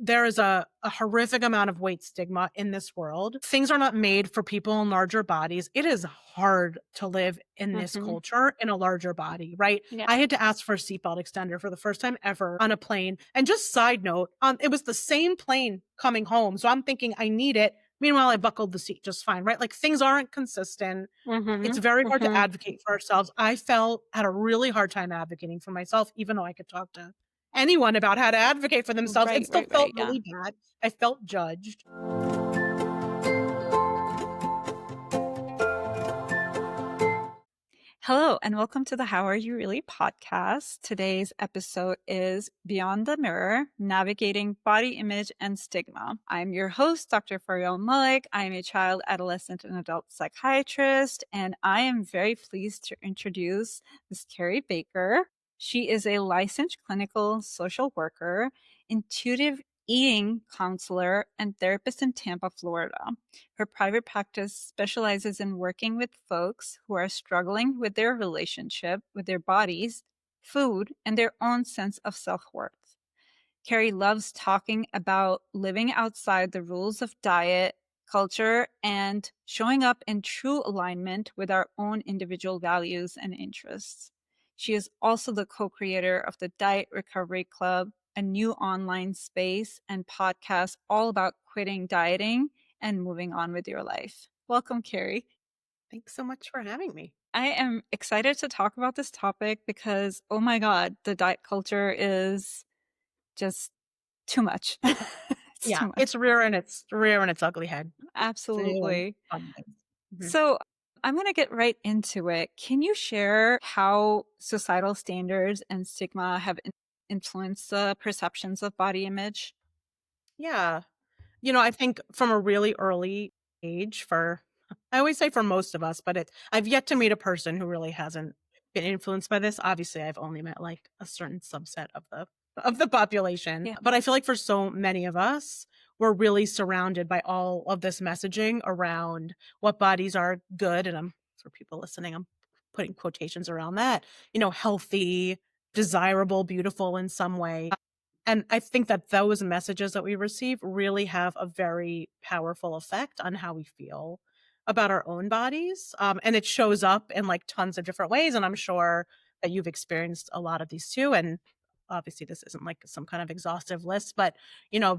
there is a horrific amount of weight stigma in this world. Things are not made for people in larger bodies. It is hard to live in this Mhm. culture in a larger body, right? Yeah. I had to ask for a seatbelt extender for the first time ever on a plane. And just side note, it was the same plane coming home. So I'm thinking I need it. Meanwhile, I buckled the seat just fine, right? Like things aren't consistent. It's Mhm. very hard to Mhm. advocate for ourselves. I had a really hard time advocating for myself, even though I could talk to anyone about how to advocate for themselves. It Right, still right, felt right. Yeah. really bad. I felt judged. Hello, and welcome to the How Are You Really podcast. Today's episode is Beyond the Mirror, Navigating Body Image and Stigma. I'm your host, Dr. Faryal Mallick. I'm a child, adolescent, and adult psychiatrist, and I am very pleased to introduce Ms. Keri Baker. She is a licensed clinical social worker, intuitive eating counselor, and therapist in Tampa, Florida. Her private practice specializes in working with folks who are struggling with their relationship with their bodies, food, and their own sense of self-worth. Keri loves talking about living outside the rules of diet, culture, and showing up in true alignment with our own individual values and interests. She is also the co-creator of the Diet Recovery Club, a new online space and podcast all about quitting dieting and moving on with your life. Welcome, Keri. Thanks so much for having me. I am excited to talk about this topic because, oh my God, the diet culture is just too much. It's Yeah, too much. it's rear in its ugly head. So Absolutely. fun things. Mhm. So I'm going to get right into it. Can you share how societal standards and stigma have influenced the perceptions of body image? Yeah. I think from a really early age I always say for most of us, but I've yet to meet a person who really hasn't been influenced by this. Obviously, I've only met like a certain subset of the population, Yeah. but I feel like for so many of us, we're really surrounded by all of this messaging around what bodies are good. And for people listening, I'm putting quotations around that, healthy, desirable, beautiful in some way. And I think that those messages that we receive really have a very powerful effect on how we feel about our own bodies. And it shows up in like tons of different ways. And I'm sure that you've experienced a lot of these too. And obviously, this isn't like some kind of exhaustive list, but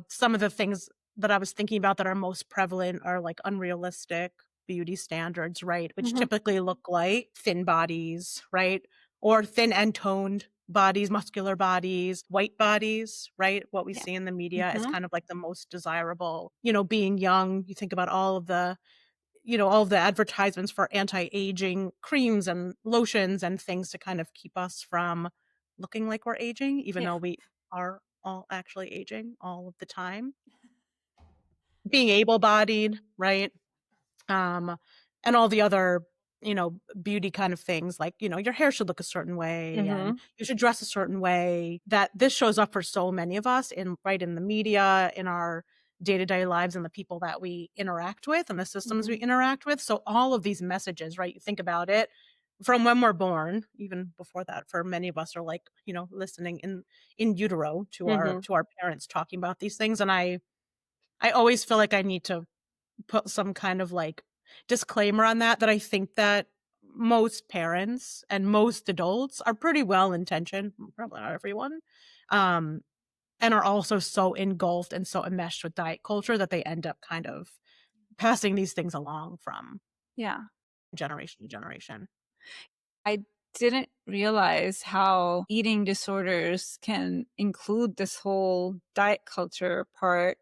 some of the things that I was thinking about that are most prevalent are like unrealistic beauty standards, right? Which Mhm. typically look like thin bodies, right? Or thin and toned bodies, muscular bodies, white bodies, right? What we Yeah. see in the media is Mhm. kind of like the most desirable. Being young, you think about all of the advertisements for anti-aging creams and lotions and things to kind of keep us from looking like we're aging, even Yeah. though we are all actually aging all of the time. Being able-bodied, right? Um, and all the other, beauty kind of things like, your hair should look a certain way and Mhm. you should dress a certain way. That this shows up for so many of us in the media, in our day-to-day lives and the people that we interact with and the systems we Mhm. interact with. So all of these messages, right? You think about it from when we're born, even before that, for many of us are like, listening in utero to our Mhm. to our parents talking about these things. And I always feel like I need to put some kind of like disclaimer on that I think that most parents and most adults are pretty well intentioned, probably not everyone, um, and are also so engulfed and so enmeshed with diet culture that they end up kind of passing these things along from Yeah. generation to generation. I didn't realize how eating disorders can include this whole diet culture part.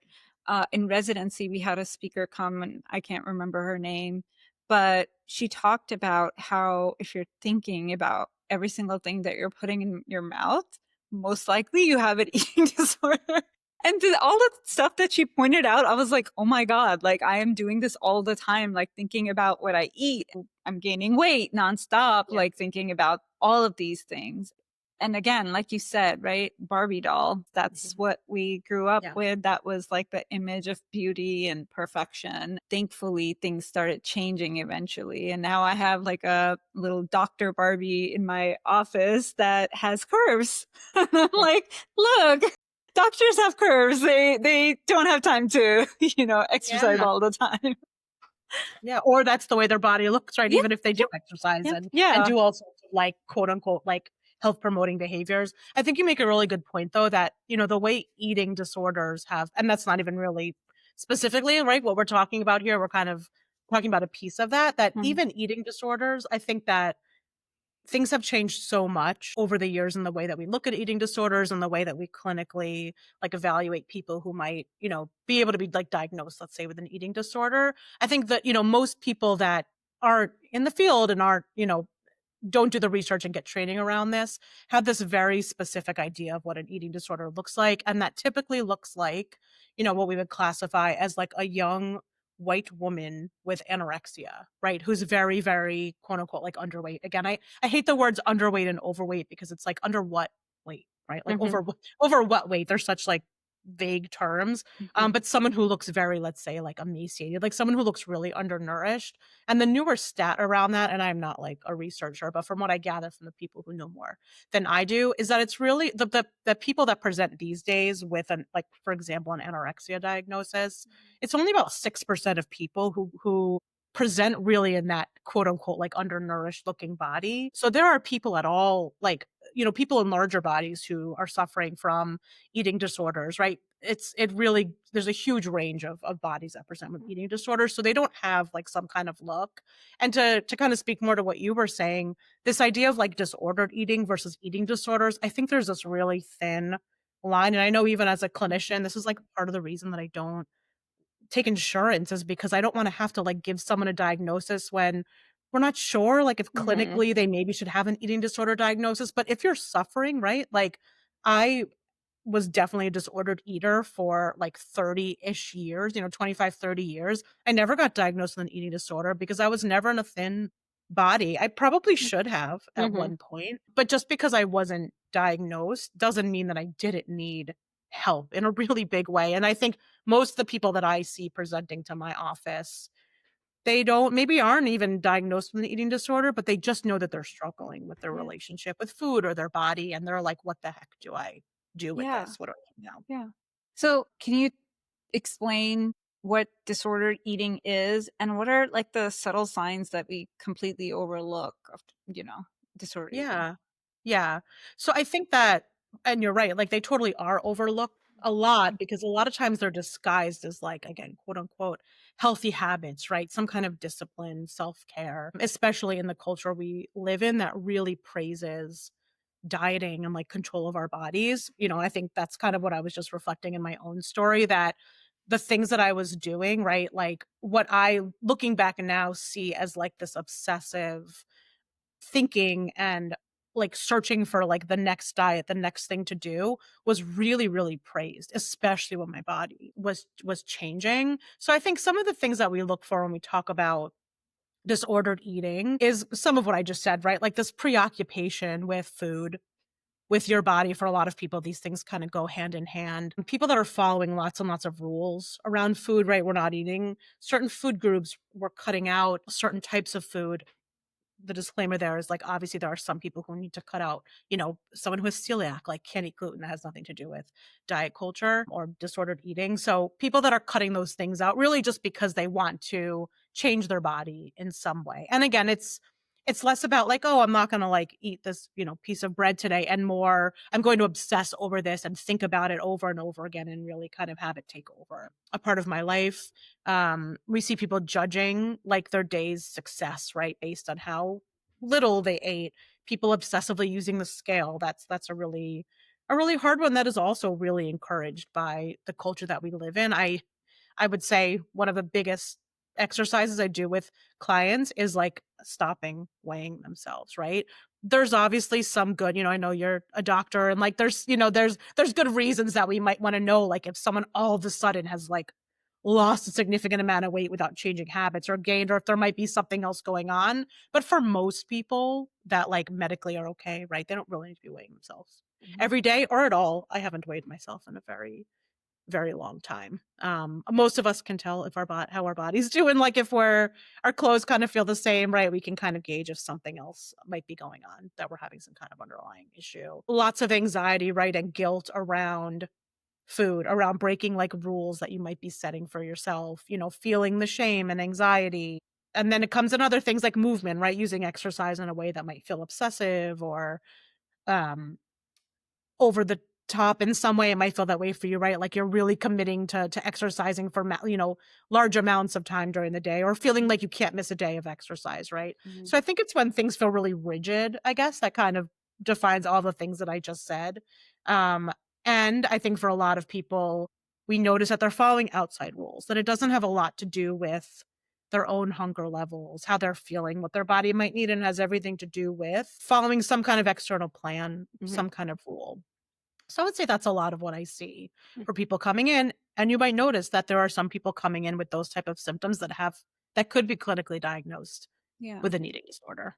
In residency, we had a speaker come, and I can't remember her name, but she talked about how if you're thinking about every single thing that you're putting in your mouth, most likely you have an eating disorder. And all the stuff that she pointed out, I was like, oh my God, like I am doing this all the time, like thinking about what I eat. I'm gaining weight nonstop, Yeah. like thinking about all of these things. And again, like you said, right? Barbie doll, that's Mhm. what we grew up Yeah. with. That was like the image of beauty and perfection. Thankfully, things started changing eventually. And now I have like a little Dr. Barbie in my office that has curves. And I'm Yeah. like, look, Doctors have curves. They don't have time to, exercise Yeah. all the time. Yeah, or that's the way their body looks, right? Yeah, Even if they do yeah, exercise yeah, and yeah. do all sorts of like quote unquote like health promoting behaviors. I think you make a really good point though that, the way eating disorders have, and that's not even really specifically, right? What we're talking about here, we're kind of talking about a piece of that, that Mhm, even eating disorders, I think that things have changed so much over the years in the way that we look at eating disorders and the way that we clinically like evaluate people who might, be able to be like diagnosed, let's say, with an eating disorder. I think that, most people that are in the field and aren't, don't do the research and get training around this have this very specific idea of what an eating disorder looks like. And that typically looks like, what we would classify as like a young white woman with anorexia, right? Who's very, very quote unquote like underweight. Again, I hate the words underweight and overweight because it's like under what weight, right? Like mhm, over what weight? They're such like vague terms. mhm, But someone who looks very, let's say, like emaciated, like someone who looks really undernourished. And the newer stat around that, and I'm not like a researcher, but from what I gather from the people who know more than I do, is that it's really the people that present these days with an like, for example, an anorexia diagnosis, it's only about 6% of people who present really in that quote unquote like undernourished looking body. So there are people at all like, people in larger bodies who are suffering from eating disorders, right? It really there's a huge range of bodies that present with eating disorders, so they don't have like some kind of look. And to kind of speak more to what you were saying, this idea of like disordered eating versus eating disorders, I think there's this really thin line. And I know even as a clinician, this is like part of the reason that I don't take insurance is because I don't wanna have to, like, give someone a diagnosis when we're not sure, like, if mhm, clinically they maybe should have an eating disorder diagnosis, but if you're suffering, right? Like, I was definitely a disordered eater for, like, 30-ish years, 25, 30 years. I never got diagnosed with an eating disorder because I was never in a thin body. I probably should have at mhm, one point, but just because I wasn't diagnosed doesn't mean that I didn't need help in a really big way, and I think most of the people that I see presenting to my office, they don't maybe aren't even diagnosed with an eating disorder, but they just know that they're struggling with their yeah, relationship with food or their body, and they're like, "What the heck do I do with yeah, this? What do I do now?" yeah. So, can you explain what disordered eating is and what are like the subtle signs that we completely overlook of, disordered eating? Yeah. Yeah. So I think that and you're right, like, they totally are overlooked a lot because a lot of times they're disguised as, like, again, quote, unquote, "healthy habits," right? Some kind of discipline, self-care, especially in the culture we live in that really praises dieting and, like, control of our bodies. I think that's kind of what I was just reflecting in my own story that the things that I was doing, right, like, what I, looking back now, see as, like, this obsessive thinking and like searching for like the next diet, the next thing to do was really, really praised, especially when my body was changing. So I think some of the things that we look for when we talk about disordered eating is some of what I just said, right? Like this preoccupation with food, with your body. For a lot of people, these things kind of go hand in hand. People that are following lots and lots of rules around food, right? We're not eating certain food groups, we're cutting out certain types of food. The disclaimer there is like obviously there are some people who need to cut out, someone who is celiac, like can't eat gluten. That has nothing to do with diet culture or disordered eating. So people that are cutting those things out really just because they want to change their body in some way. And again, it's less about like, oh, I'm not gonna like eat this, piece of bread today, and more, I'm going to obsess over this and think about it over and over again and really kind of have it take over a part of my life. We see people judging like their day's success, right, based on how little they ate. People obsessively using the scale. That's a really hard one that is also really encouraged by the culture that we live in. I would say one of the biggest exercises I do with clients is like stopping weighing themselves, right? There's obviously some good, I know you're a doctor and like there's good reasons that we might want to know like if someone all of a sudden has like lost a significant amount of weight without changing habits or gained or if there might be something else going on. But for most people that like medically are okay, right? They don't really need to be weighing themselves Mhm. every day or at all. I haven't weighed myself in a very very long time. Most of us can tell if how our body's doing, like if our clothes kind of feel the same, right? We can kind of gauge if something else might be going on, that we're having some kind of underlying issue. Lots of anxiety, right, and guilt around food, around breaking like rules that you might be setting for yourself, feeling the shame and anxiety. And then it comes in other things like movement, right? Using exercise in a way that might feel obsessive or um over the top in some way. It might feel that way for you, right? Like you're really committing to exercising for large amounts of time during the day, or feeling like you can't miss a day of exercise, right? Mhm. So I think it's when things feel really rigid, I guess, that kind of defines all the things that I just said. Um, and I think for a lot of people, we notice that they're following outside rules, that it doesn't have a lot to do with their own hunger levels, how they're feeling, what their body might need, and has everything to do with following some kind of external plan, Mhm. some kind of rule. So I would say that's a lot of what I see Mm. for people coming in. And you might notice that there are some people coming in with those type of symptoms that could be clinically diagnosed Yeah. with an eating disorder.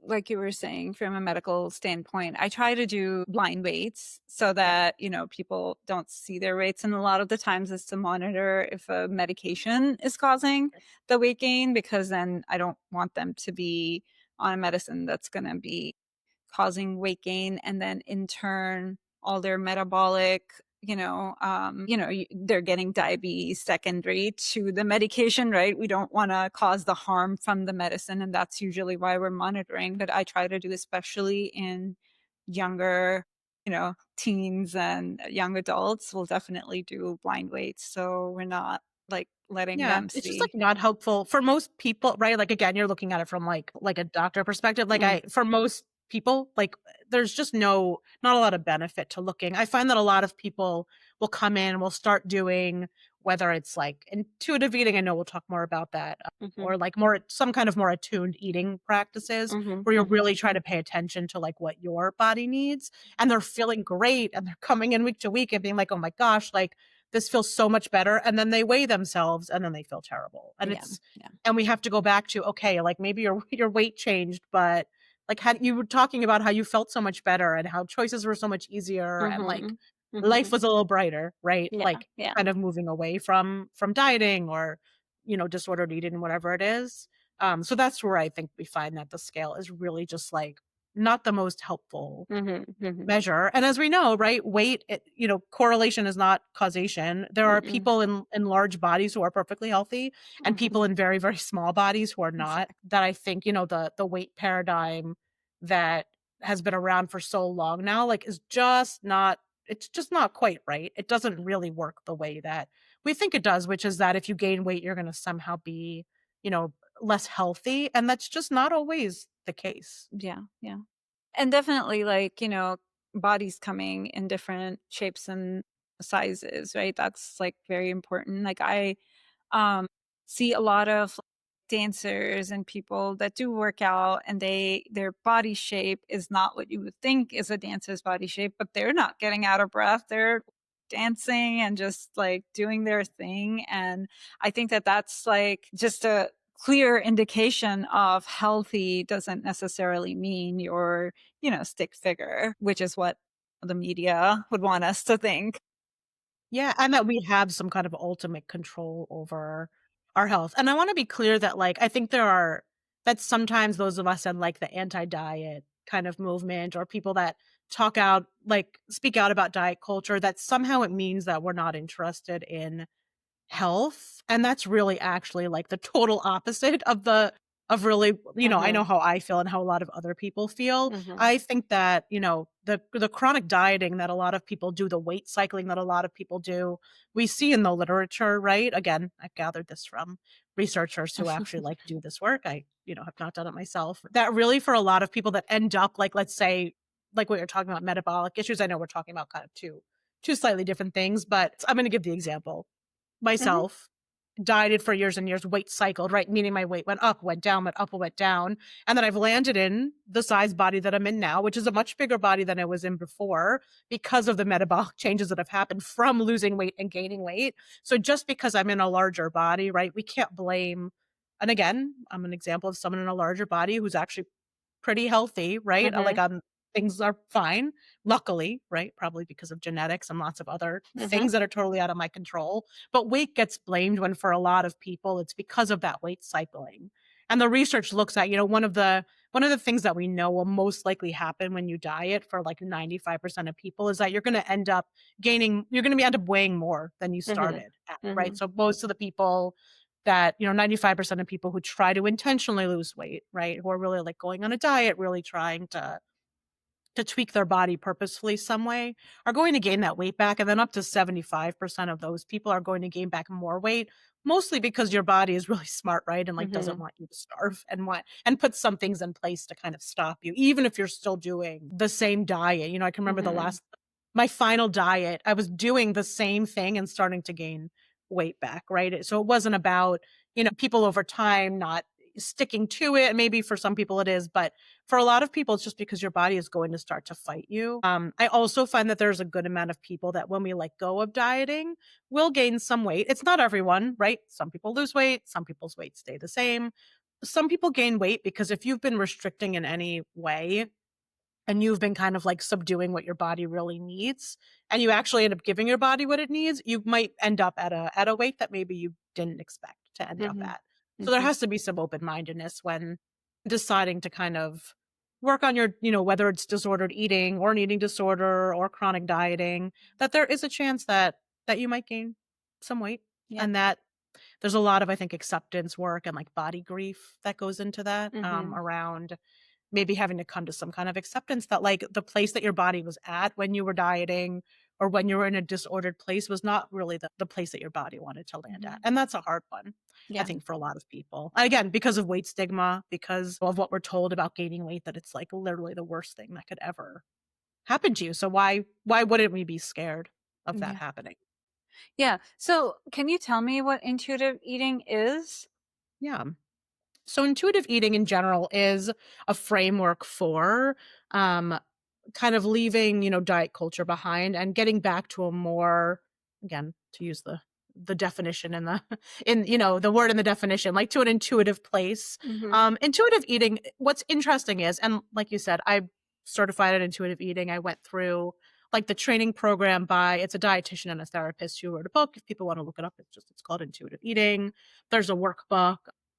Like you were saying, from a medical standpoint, I try to do blind weights so Yep. that, people don't see their weights. And a lot of the times is to monitor if a medication is causing the weight gain, because then I don't want them to be on a medicine that's going to be causing weight gain, and then in turn all their metabolic, they're getting diabetes secondary to the medication, right? We don't want to cause the harm from the medicine, and that's usually why we're monitoring. But I try to do, especially in younger, teens and young adults, will definitely do blind weights, so we're not like letting Yeah, them it's just, like, see. not helpful for most people, right? Like, again, you're looking at it from, like a doctor perspective. Like, Mm, I for most people, like, there's just not a lot of benefit to looking. I find that a lot of people will come in, will start doing, whether it's, like, intuitive eating, I know we'll talk more about that, mhm, or, like, more some kind of more attuned eating practices mhm, where you're mhm, really trying to pay attention to, like, what your body needs, and they're feeling great, and they're coming in week to week and being like, "Oh my gosh, like, this feels so much better," and then they weigh themselves and then they feel terrible. yeah, yeah, And we have to go back to, okay, like maybe your your weight changed, but like how you were talking about how you felt so much better and how choices were so much easier and like mhm, life mhm, was a little brighter, right? yeah, Like yeah. kind of moving away from dieting or disordered eating, whatever it is. So that's where I think we find that the scale is really just like not the most helpful Mhm, mhm, measure. And as we know, right, weight, correlation is not causation. There are mm-mm, people in large bodies who are perfectly healthy and mhm, people in very, very small bodies who are not. exact That I think, the weight paradigm that has been around for so long now, like is just not it's just not quite right. It doesn't really work the way that we think it does, which is that if you gain weight, you're gonna somehow be, you know, less healthy. And that's just not always the case. yeah, yeah. And definitely, like, bodies coming in different shapes and sizes, right? That's, like, very important. Like, I um, see a lot of dancers and people that do work out, and their body shape is not what you would think is a dancer's body shape, but they're not getting out of breath. They're dancing and just like doing their thing. And I think that that's like just a clear indication of healthy doesn't necessarily mean you're, stick figure, which is what the media would want us to think. Yeah, and that we have some kind of ultimate control over our health. And I wanna be clear that, like, I think that sometimes those of us in, like, the anti-diet kind of movement or people that speak out about diet culture, that somehow it means that we're not interested in health, and that's really actually, like, the total opposite of really I know Mhm, how I feel and how a lot of other people feel. mhm, I think that, the chronic dieting that a lot of people do, the weight cycling that a lot of people do, we see in the literature, right? Again, I've gathered this from researchers who actually, like, do this work. I, have not done it myself. That really for a lot of people that end up, like, let's say, like what you're talking about, metabolic issues, I know we're talking about kind of two slightly different things, but I'm gonna give the example. mhm, Myself, dieted for years and years, weight cycled, right? Meaning my weight went up, went down, went up, went down. And then I've landed in the size body that I'm in now, which is a much bigger body than I was in before because of the metabolic changes that have happened from losing weight and gaining weight. So just because I'm in a larger body, right? We can't blame. And again, I'm an example of someone in a larger body who's actually pretty healthy, right? mhm, Things are fine, luckily, right? Probably because of genetics and lots of other mhm, things that are totally out of my control. But weight gets blamed when for a lot of people, it's because of that weight cycling. And the research looks at, one of one of the things that we know will most likely happen when you diet for like 95% of people is that you're going to end up weighing more than you Mhm. started at, right? Mhm. So most of the people that, 95% of people who try to intentionally lose weight, right? Who are really like going on a diet, really trying to tweak their body purposefully some way are going to gain that weight back. And then up to 75% of those people are going to gain back more weight, mostly because your body is really smart, right? And like doesn't Mhm. want you to starve and put some things in place to kind of stop you, even if you're still doing the same diet. I can remember Mhm. my final diet, I was doing the same thing and starting to gain weight back, right? So it wasn't about, people over time not sticking to it. Maybe for some people it is, but for a lot of people, it's just because your body is going to start to fight you. I also find that there's a good amount of people that when we let go of dieting will gain some weight. It's not everyone, right? Some people lose weight, some people's weight stay the same. Some people gain weight because if you've been restricting in any way, and you've been kind of like subduing what your body really needs, and you actually end up giving your body what it needs, you might end up at a weight that maybe you didn't expect to end up Mhm. at. So there Mhm. has to be some open-mindedness when deciding to kind of work on your, whether it's disordered eating or an eating disorder or chronic dieting, that there is a chance that you might gain some weight, Yeah. and that there's a lot of, I think, acceptance work and like body grief that goes into that, Mhm. around maybe having to come to some kind of acceptance that like the place that your body was at when you were dieting or when you were in a disordered place was not really the place that your body wanted to land at. Mhm. And that's a hard one, I Yeah. think, for a lot of people. Again, because of weight stigma, because of what we're told about gaining weight, that it's like literally the worst thing that could ever happen to you. So why wouldn't we be scared of that Yeah. happening? Yeah. So, can you tell me what intuitive eating is? Yeah. So intuitive eating in general is a framework for um, kind of leaving, diet culture behind and getting back to a more, again, to use the definition and the in the word in the definition, like to an intuitive place. Mhm. Intuitive eating, what's interesting is, and like you said, I certified in intuitive eating. I went through like the training program by it's a dietitian and a therapist who wrote a book. If people want to look it up, it's called Intuitive Eating. There's a workbook.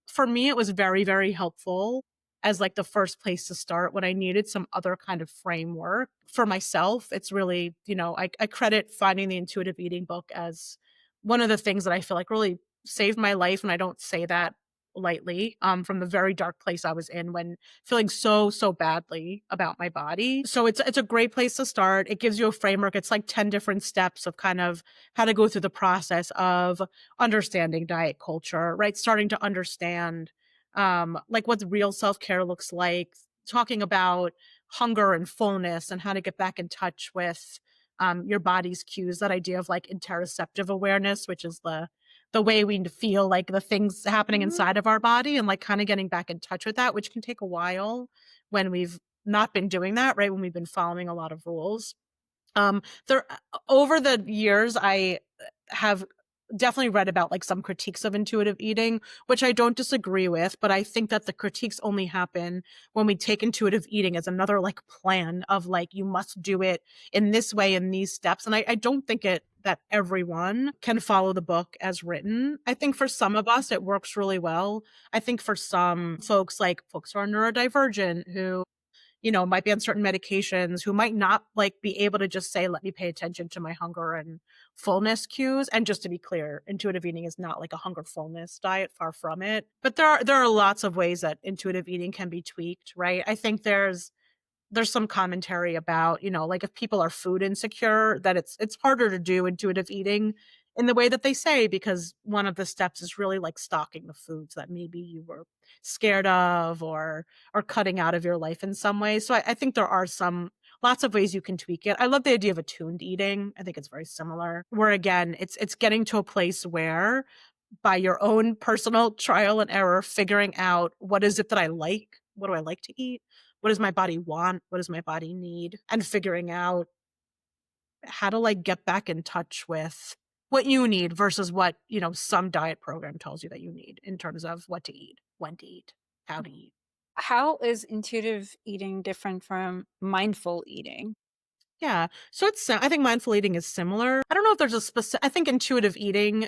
For me, it was very, very helpful as like the first place to start when I needed some other kind of framework for myself. It's really, I credit finding the intuitive eating book as one of the things that I feel like really saved my life. And I don't say that lightly, from the very dark place I was in when feeling so, so badly about my body. So it's a great place to start. It gives you a framework. It's like 10 different steps of kind of how to go through the process of understanding diet culture, right? Starting to understand like what real self-care looks like, talking about hunger and fullness and how to get back in touch with your body's cues, that idea of like interoceptive awareness, which is the way we feel like the things happening Mhm. inside of our body, and like kind of getting back in touch with that, which can take a while when we've not been doing that, right? When we've been following a lot of rules. There over the years, I have definitely read about like some critiques of intuitive eating, which I don't disagree with, but I think that the critiques only happen when we take intuitive eating as another like plan of like you must do it in this way in these steps. And I don't think it that everyone can follow the book as written. I think for some of us it works really well. I think for some folks, like folks who are neurodivergent, who might be on certain medications, who might not like be able to just say, let me pay attention to my hunger and fullness cues. And just to be clear, intuitive eating is not like a hunger fullness diet, far from it. But there are lots of ways that intuitive eating can be tweaked, right? I think there's some commentary about, like if people are food insecure, that it's harder to do intuitive eating in the way that they say, because one of the steps is really like stocking the foods that maybe you were scared of or cutting out of your life in some way. So I think there are some lots of ways you can tweak it. I love the idea of attuned eating. I think it's very similar. Where again, it's getting to a place where by your own personal trial and error, figuring out what is it that I like? What do I like to eat? What does my body want? What does my body need? And figuring out how to like get back in touch with what you need versus what, some diet program tells you that you need in terms of what to eat, when to eat, how to eat. How is intuitive eating different from mindful eating? Yeah. So I think mindful eating is similar. I don't know if there's a specific, I think intuitive eating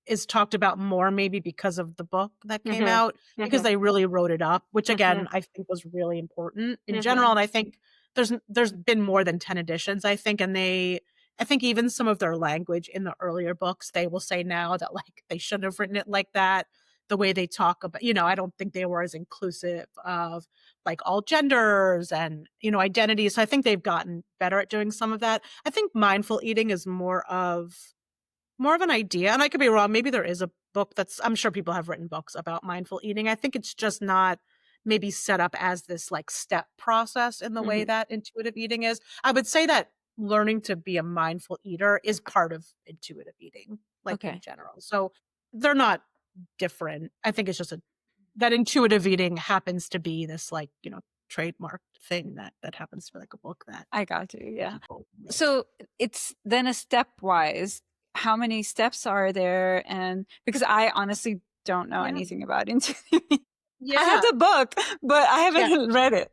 is talked about more maybe because of the book that came Mhm. out, because Mhm. they really wrote it up, which again, Mhm. I think was really important in general, Mhm. and I think there's been more than 10 editions, I think, and I think even some of their language in the earlier books, they will say now that, like, they shouldn't have written it like that. The way they talk about, I don't think they were as inclusive of, like, all genders and, identities, so I think they've gotten better at doing some of that. I think mindful eating is more of an idea, and I could be wrong, maybe there is a book that's I'm sure people have written books about mindful eating. I think it's just not maybe set up as this, like, step process in the way Mhm. that intuitive eating is. I would say that learning to be a mindful eater is part of intuitive eating, like, in Okay. general. So, they're not different. I think it's just that intuitive eating happens to be this, like, trademark thing that happens to be, like, a book that I got you, yeah. people wrote. So, it's then a stepwise, how many steps are there? And because I honestly don't know Yeah. anything about intuitive. I have Yeah. the book, but I Yeah. haven't read it.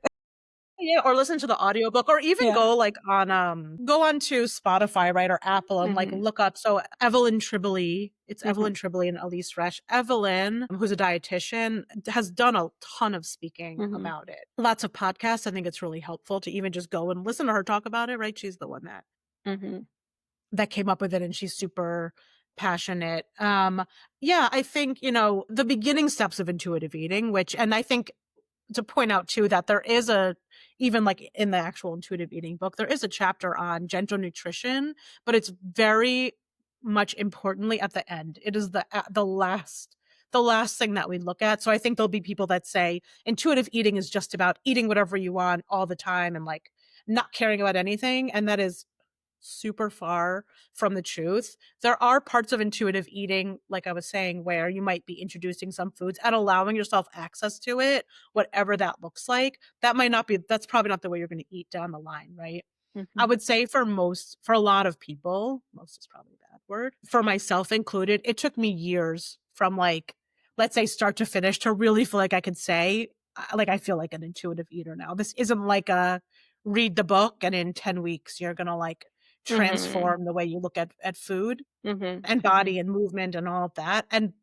Yeah, or listen to the audiobook or even Yeah. go, like, go onto Spotify, right, or Apple and, like, Mhm. look up Evelyn Tribole, it's Mhm. Evelyn Tribole and Elise Resch. Evelyn, who's a dietitian, has done a ton of speaking Mhm. about it. Lots of podcasts, I think it's really helpful to even just go and listen to her talk about it, right? She's the one Mhm. that came up with it, and she's super passionate. Yeah, I think, the beginning steps of intuitive eating, which and I think to point out too that there is even like in the actual intuitive eating book, there is a chapter on gentle nutrition, but it's very much importantly at the end. It is the last thing that we look at. So I think there'll be people that say intuitive eating is just about eating whatever you want all the time and, like, not caring about anything. And that is super far from the truth. There are parts of intuitive eating, like I was saying, where you might be introducing some foods and allowing yourself access to it, whatever that looks like. That's probably not the way you're going to eat down the line, right? I Mhm. would say for a lot of people, most is probably a bad word, for myself included, it took me years from, like, let's say start to finish to really feel like I could say, like, I feel like an intuitive eater now. This isn't like a read the book and in 10 weeks you're going to, like, Mhm. transform the way you look at food Mhm. and Mhm. body and movement and all of that. And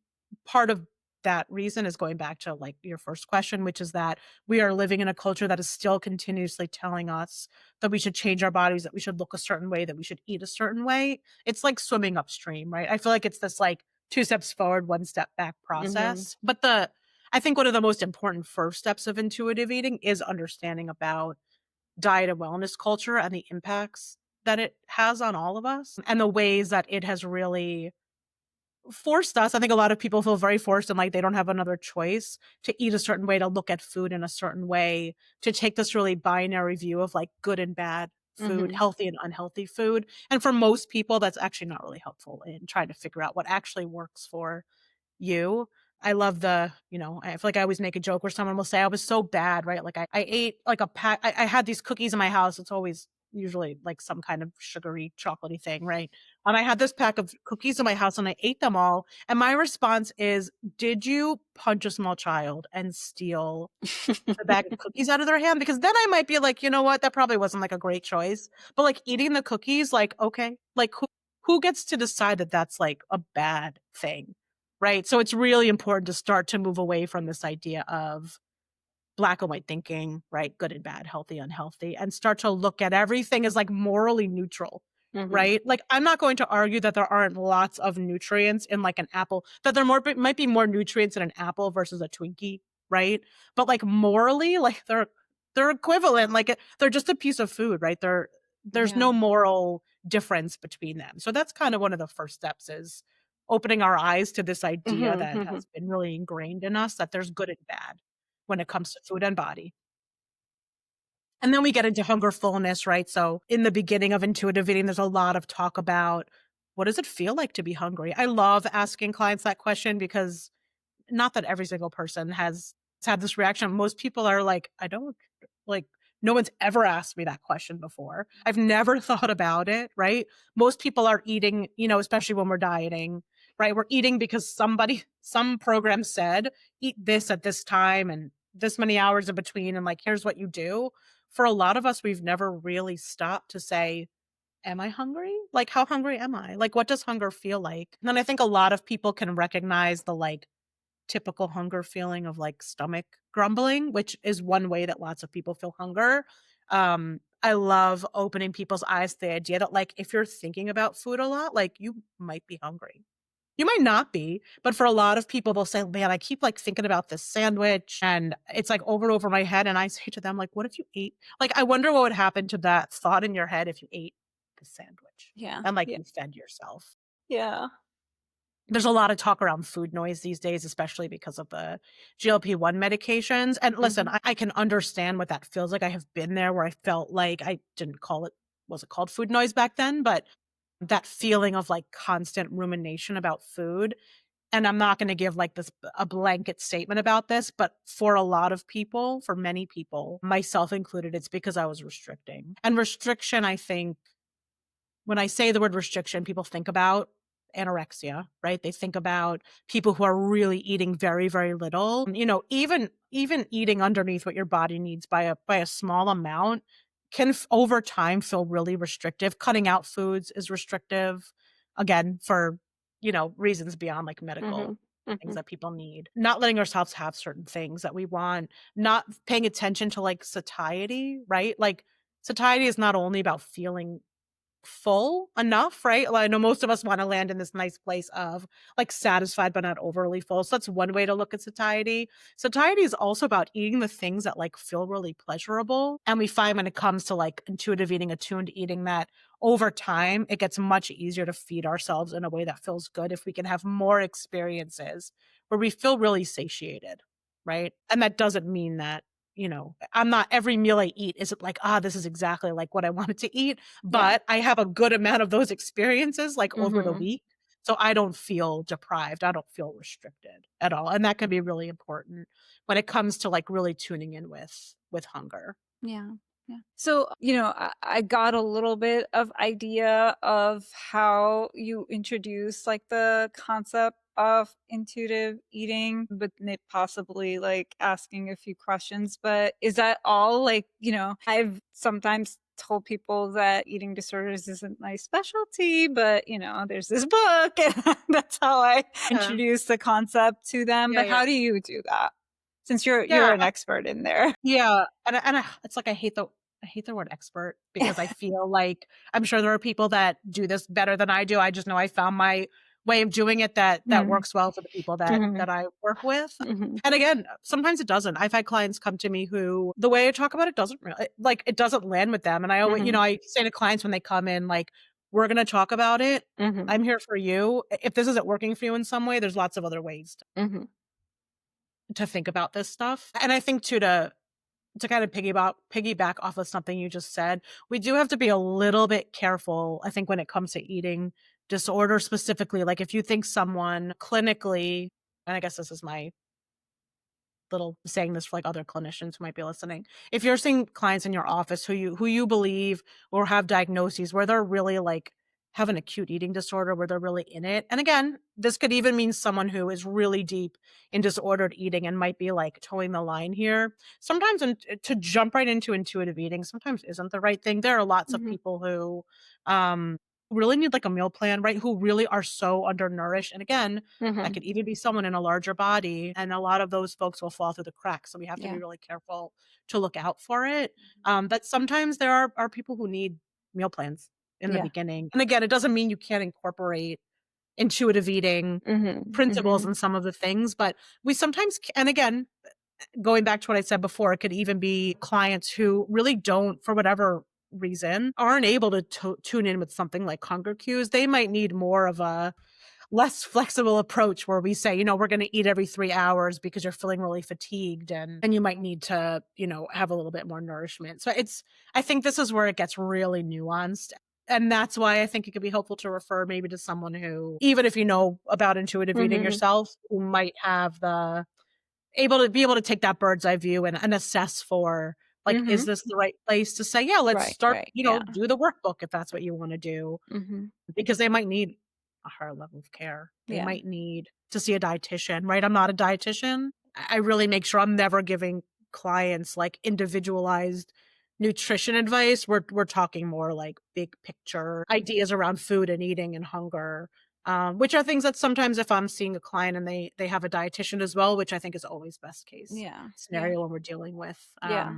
part of that reason is going back to, like, your first question, which is that we are living in a culture that is still continuously telling us that we should change our bodies, that we should look a certain way, that we should eat a certain way. It's like swimming upstream, right? I feel like it's this, like, two steps forward, one step back Mhm. process. But I think one of the most important first steps of intuitive eating is understanding about diet and wellness culture and the impacts that it has on all of us and the ways that it has really forced us. I think a lot of people feel very forced and like they don't have another choice to eat a certain way, to look at food in a certain way, to take this really binary view of, like, good and bad food, Mhm. healthy and unhealthy food. And for most people, that's actually not really helpful in trying to figure out what actually works for you. I love I feel like I always make a joke where someone will say, I was so bad, right? Like, I ate like a pack, I had these cookies in my house. It's always usually like some kind of sugary, chocolatey thing, right? And I had this pack of cookies in my house and I ate them all. And my response is, did you punch a small child and steal the bag of cookies out of their hand? Because then I might be like, you know what? That probably wasn't like a great choice. But, like, eating the cookies, like, okay, like, who gets to decide that that's like a bad thing? Right. So it's really important to start to move away from this idea of black and white thinking, right? Good and bad, healthy, unhealthy, and start to look at everything as, like, morally neutral, Mhm. right? Like, I'm not going to argue that there aren't lots of nutrients in, like, an apple, that there might be more nutrients in an apple versus a Twinkie, right? But, like, morally, like, they're equivalent. Like, they're just a piece of food, right? There's Yeah. no moral difference between them. So that's kind of one of the first steps is opening our eyes to this idea Mhm. that Mhm. has been really ingrained in us that there's good and bad when it comes to food and body. And then we get into hunger fullness, right? So in the beginning of intuitive eating, there's a lot of talk about what does it feel like to be hungry? I love asking clients that question because not that every single person has had this reaction. Most people are like, I don't like, no one's ever asked me that question before. I've never thought about it, right? Most people are eating, especially when we're dieting, right? We're eating because some program said, eat this at this time and this many hours in between. And, like, here's what you do. For a lot of us, we've never really stopped to say, am I hungry? Like, how hungry am I? Like, what does hunger feel like? And then I think a lot of people can recognize the like typical hunger feeling of like stomach grumbling, which is one way that lots of people feel hunger. I love opening people's eyes to the idea that like if you're thinking about food a lot, like you might be hungry. You might not be, but for a lot of people, they'll say, "Man, I keep, like, thinking about this sandwich, and it's, like, over and over my head," and I say to them, like, "What if you ate" like, I wonder what would happen to that thought in your head if you ate the sandwich Yeah. and, like, Yeah. you fed yourself. Yeah. There's a lot of talk around food noise these days, especially because of the GLP-1 medications, and listen, Mhm. I can understand what that feels like. I have been there where I felt like I didn't call it was it called food noise back then? But that feeling of, like, constant rumination about food, and I'm not gonna give, like, this a blanket statement about this, but for a lot of people, for many people, myself included, it's because I was restricting. And restriction, I think when I say the word restriction, people think about anorexia, right? They think about people who are really eating very, very little. You know, even eating underneath what your body needs by a small amount can over time feel really restrictive. Cutting out foods is restrictive, again, for reasons beyond like medical Mhm. things Mhm. that people need. Not letting ourselves have certain things that we want, not paying attention to like satiety, right? Like satiety is not only about feeling full enough, right? Well, I know most of us wanna land in this nice place of, like, satisfied but not overly full, so that's one way to look at satiety. Satiety is also about eating the things that, like, feel really pleasurable, and we find when it comes to, like, intuitive eating, attuned eating, that over time, it gets much easier to feed ourselves in a way that feels good if we can have more experiences where we feel really satiated, right? And that doesn't mean that, I'm not every meal I eat isn't like, "Ah, this is exactly like what I wanted to eat." Yeah. But I have a good amount of those experiences, like, over the Mhm. week, so I don't feel deprived, I don't feel restricted at all, and that can be really important when it comes to, like, really tuning in with hunger. Yeah. Yeah. So, I got a little bit of idea of how you introduce like the concept of intuitive eating, but possibly like asking a few questions. But is that all? Like, I've sometimes told people that eating disorders isn't my specialty, but there's this book, and that's how I Yeah. introduce the concept to them. Yeah, But yeah. how do you do that? Since you're Yeah, an expert in there. yeah, and I it's like I hate the word expert because I feel like I'm sure there are people that do this better than I do. I just know I found my way of doing it that Mm. works well for the people that Mhm. I work with. Mhm. And again, sometimes it doesn't. I've had clients come to me who the way I talk about it doesn't really like it doesn't land with them. And I always, Mhm. I say to clients when they come in, like, we're gonna talk about it. Mhm. I'm here for you. If this isn't working for you in some way, there's lots of other ways Mhm. to think about this stuff. And I think too to kind of piggyback off of something you just said, we do have to be a little bit careful, I think, when it comes to eating disorder specifically. Like if you think someone clinically, and I guess this is my little saying this for like other clinicians who might be listening. If you're seeing clients in your office who you believe or have diagnoses where they're really like have an acute eating disorder where they're really in it. And again, this could even mean someone who is really deep in disordered eating and might be like towing the line here. Sometimes to jump right into intuitive eating sometimes isn't the right thing. There are lots of Mhm. people who really need like a meal plan, right? Who really are so undernourished. And again, that Mhm. could even be someone in a larger body, and a lot of those folks will fall through the cracks, so we have to be Yeah. really careful to look out for it. Mhm. But sometimes there are people who need meal plans in the Yeah. beginning, and again, it doesn't mean you can't incorporate intuitive eating Mhm. principles Mhm. in some of the things, but we sometimes and again, going back to what I said before, it could even be clients who really don't, for whatever reason, aren't able to tune in with something like hunger cues. They might need more of a less flexible approach where we say, we're going to eat every 3 hours because you're feeling really fatigued and you might need to, have a little bit more nourishment. So I think this is where it gets really nuanced. And that's why I think it could be helpful to refer maybe to someone who, even if you know about intuitive eating Mhm. yourself, who might have be able to take that bird's eye view and assess for like, is Mhm. this the right place to say, yeah, let's Right, start, right. Yeah. do the workbook if that's what you want to do Mhm. because they might need a higher level of care. They Yeah. might need to see a dietitian, right? I'm not a dietitian. I really make sure I'm never giving clients like individualized nutrition advice, we're talking more like big picture ideas around food and eating and hunger, which are things that sometimes if I'm seeing a client and they have a dietitian as well, which I think is always best case Yeah. Yeah. scenario when we're dealing with, Yeah.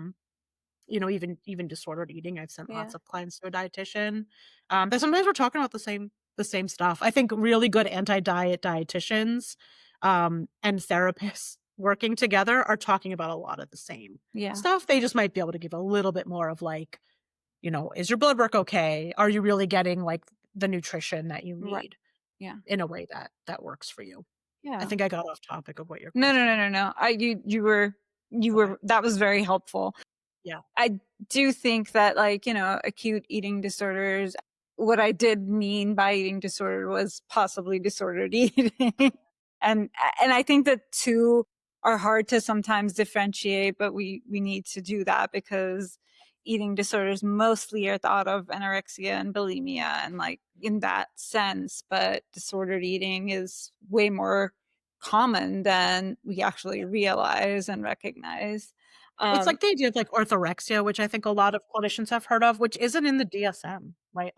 even disordered eating. I've sent Yeah. lots of clients to a dietitian, but sometimes we're talking about the same stuff. I think really good anti-diet dietitians, and therapists working together are talking about a lot of the same Yeah. stuff. They just might be able to give a little bit more of like, is your blood work okay? Are you really getting like the nutrition that you Right. need Yeah. in a way that works for you? I Yeah. think I got off topic of what your No, no, question no, was. no, no. You Okay. were that was very helpful. Yeah. I do think that, like, acute eating disorders, what I did mean by eating disorder was possibly disordered eating. And I think that 2 are hard to sometimes differentiate, but we need to do that because eating disorders mostly are thought of anorexia and bulimia and, like, in that sense, but disordered eating is way more common than we actually realize and recognize. It's Um like the idea of like orthorexia, which I think a lot of clinicians have heard of, which isn't in the DSM, right?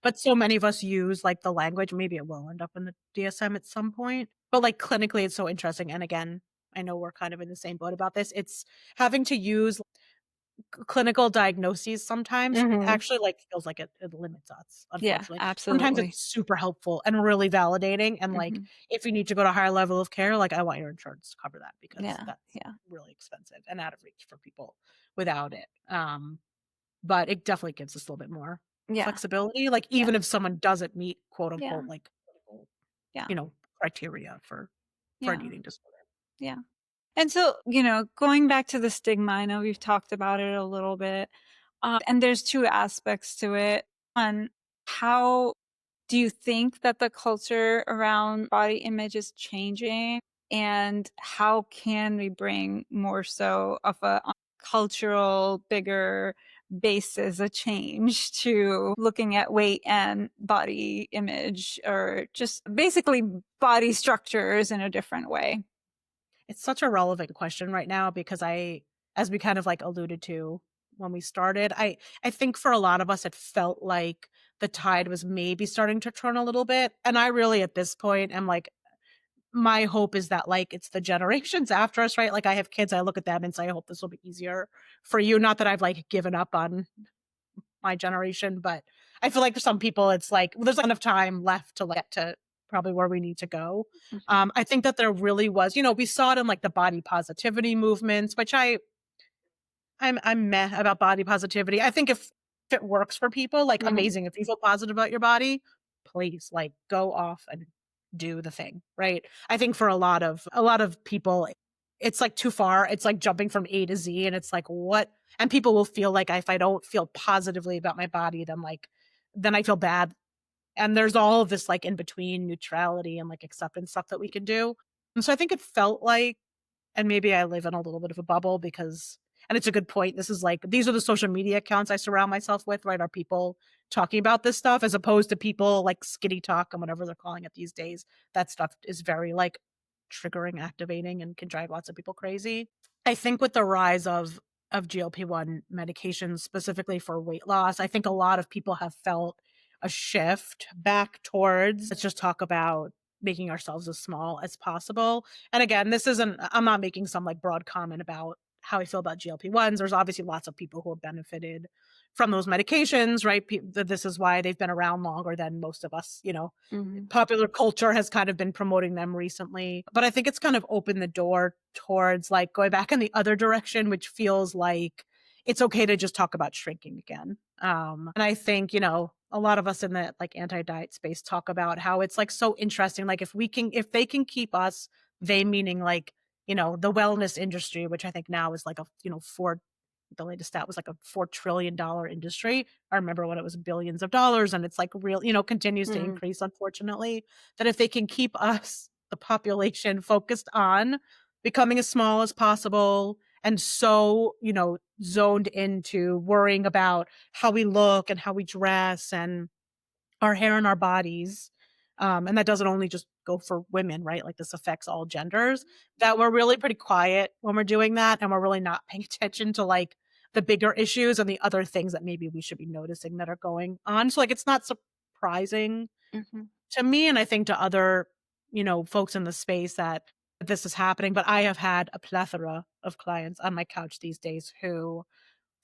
But so many of us use like the language. Maybe it will end up in the DSM at some point. But like clinically, it's so interesting. And again, I know we're kind of in the same boat about this. It's having to use clinical diagnoses sometimes Mhm. actually, like, feels like it limits us, Yeah, unfortunately. Sometimes absolutely. it's super helpful and really validating, and, like, Mhm. if you need to go to a higher level of care, like, I want your insurance to cover that because Yeah, that's yeah, really expensive and out of reach for people without it. But it definitely gives us a little bit more yeah, flexibility, like, yeah, even if someone doesn't meet, quote, yeah, unquote, like, clinical, yeah, criteria for an yeah, eating disorder. yeah. And so, going back to the stigma, I know we've talked about it a little bit, and there's 2 aspects to it. One, how do you think that the culture around body image is changing? And how can we bring more so of a cultural, bigger basis, a change to looking at weight and body image or just basically body structures in a different way? It's such a relevant question right now because as we kind of like alluded to when we started, I think for a lot of us it felt like the tide was maybe starting to turn a little bit. And I really at this point am like, my hope is that like it's the generations after us, right? Like I have kids, I look at them and say, I hope this will be easier for you. Not that I've like given up on my generation, but I feel like for some people it's like well, there's not enough time left to like, get to probably where we need to go. Mhm. I think that there really was, we saw it in like the body positivity movements, which I'm meh about body positivity. I think if it works for people, like Mhm. amazing. If you feel positive about your body, please like go off and do the thing, right? I think for a lot of people it's like too far. It's like jumping from A to Z and it's like what and people will feel like if I don't feel positively about my body then I feel bad. And there's all of this like in between neutrality and like acceptance stuff that we can do. And so I think it felt like and maybe I live in a little bit of a bubble because and it's a good point. This is like these are the social media accounts I surround myself with, right? Are people talking about this stuff as opposed to people like skinny talk and whatever they're calling it these days. That stuff is very like triggering, activating, and can drive lots of people crazy. I think with the rise of GLP-1 medications specifically for weight loss, I think a lot of people have felt a shift back towards let's just talk about making ourselves as small as possible. And again, this isn't I'm not making some like broad comment about how I feel about GLP-1s. There's obviously lots of people who have benefited from those medications, right? This is why they've been around longer than most of us, Mhm. popular culture has kind of been promoting them recently. But I think it's kind of opened the door towards like going back in the other direction, which feels like it's okay to just talk about shrinking again. And I think, a lot of us in the like anti-diet space talk about how it's like so interesting. Like if they can keep us, they meaning like, the wellness industry, which I think now is like the latest stat was like a $4 trillion industry. I remember when it was billions of dollars and it's like real, continues to Mhm. increase, unfortunately, that if they can keep us, the population, focused on becoming as small as possible and so, zoned into worrying about how we look and how we dress and our hair and our bodies, and that doesn't only just go for women, right? Like this affects all genders, that we're really pretty quiet when we're doing that and we're really not paying attention to like the bigger issues and the other things that maybe we should be noticing that are going on. So, like, it's not surprising Mhm. to me, and I think to other, folks in the space that this is happening, but I have had a plethora of clients on my couch these days who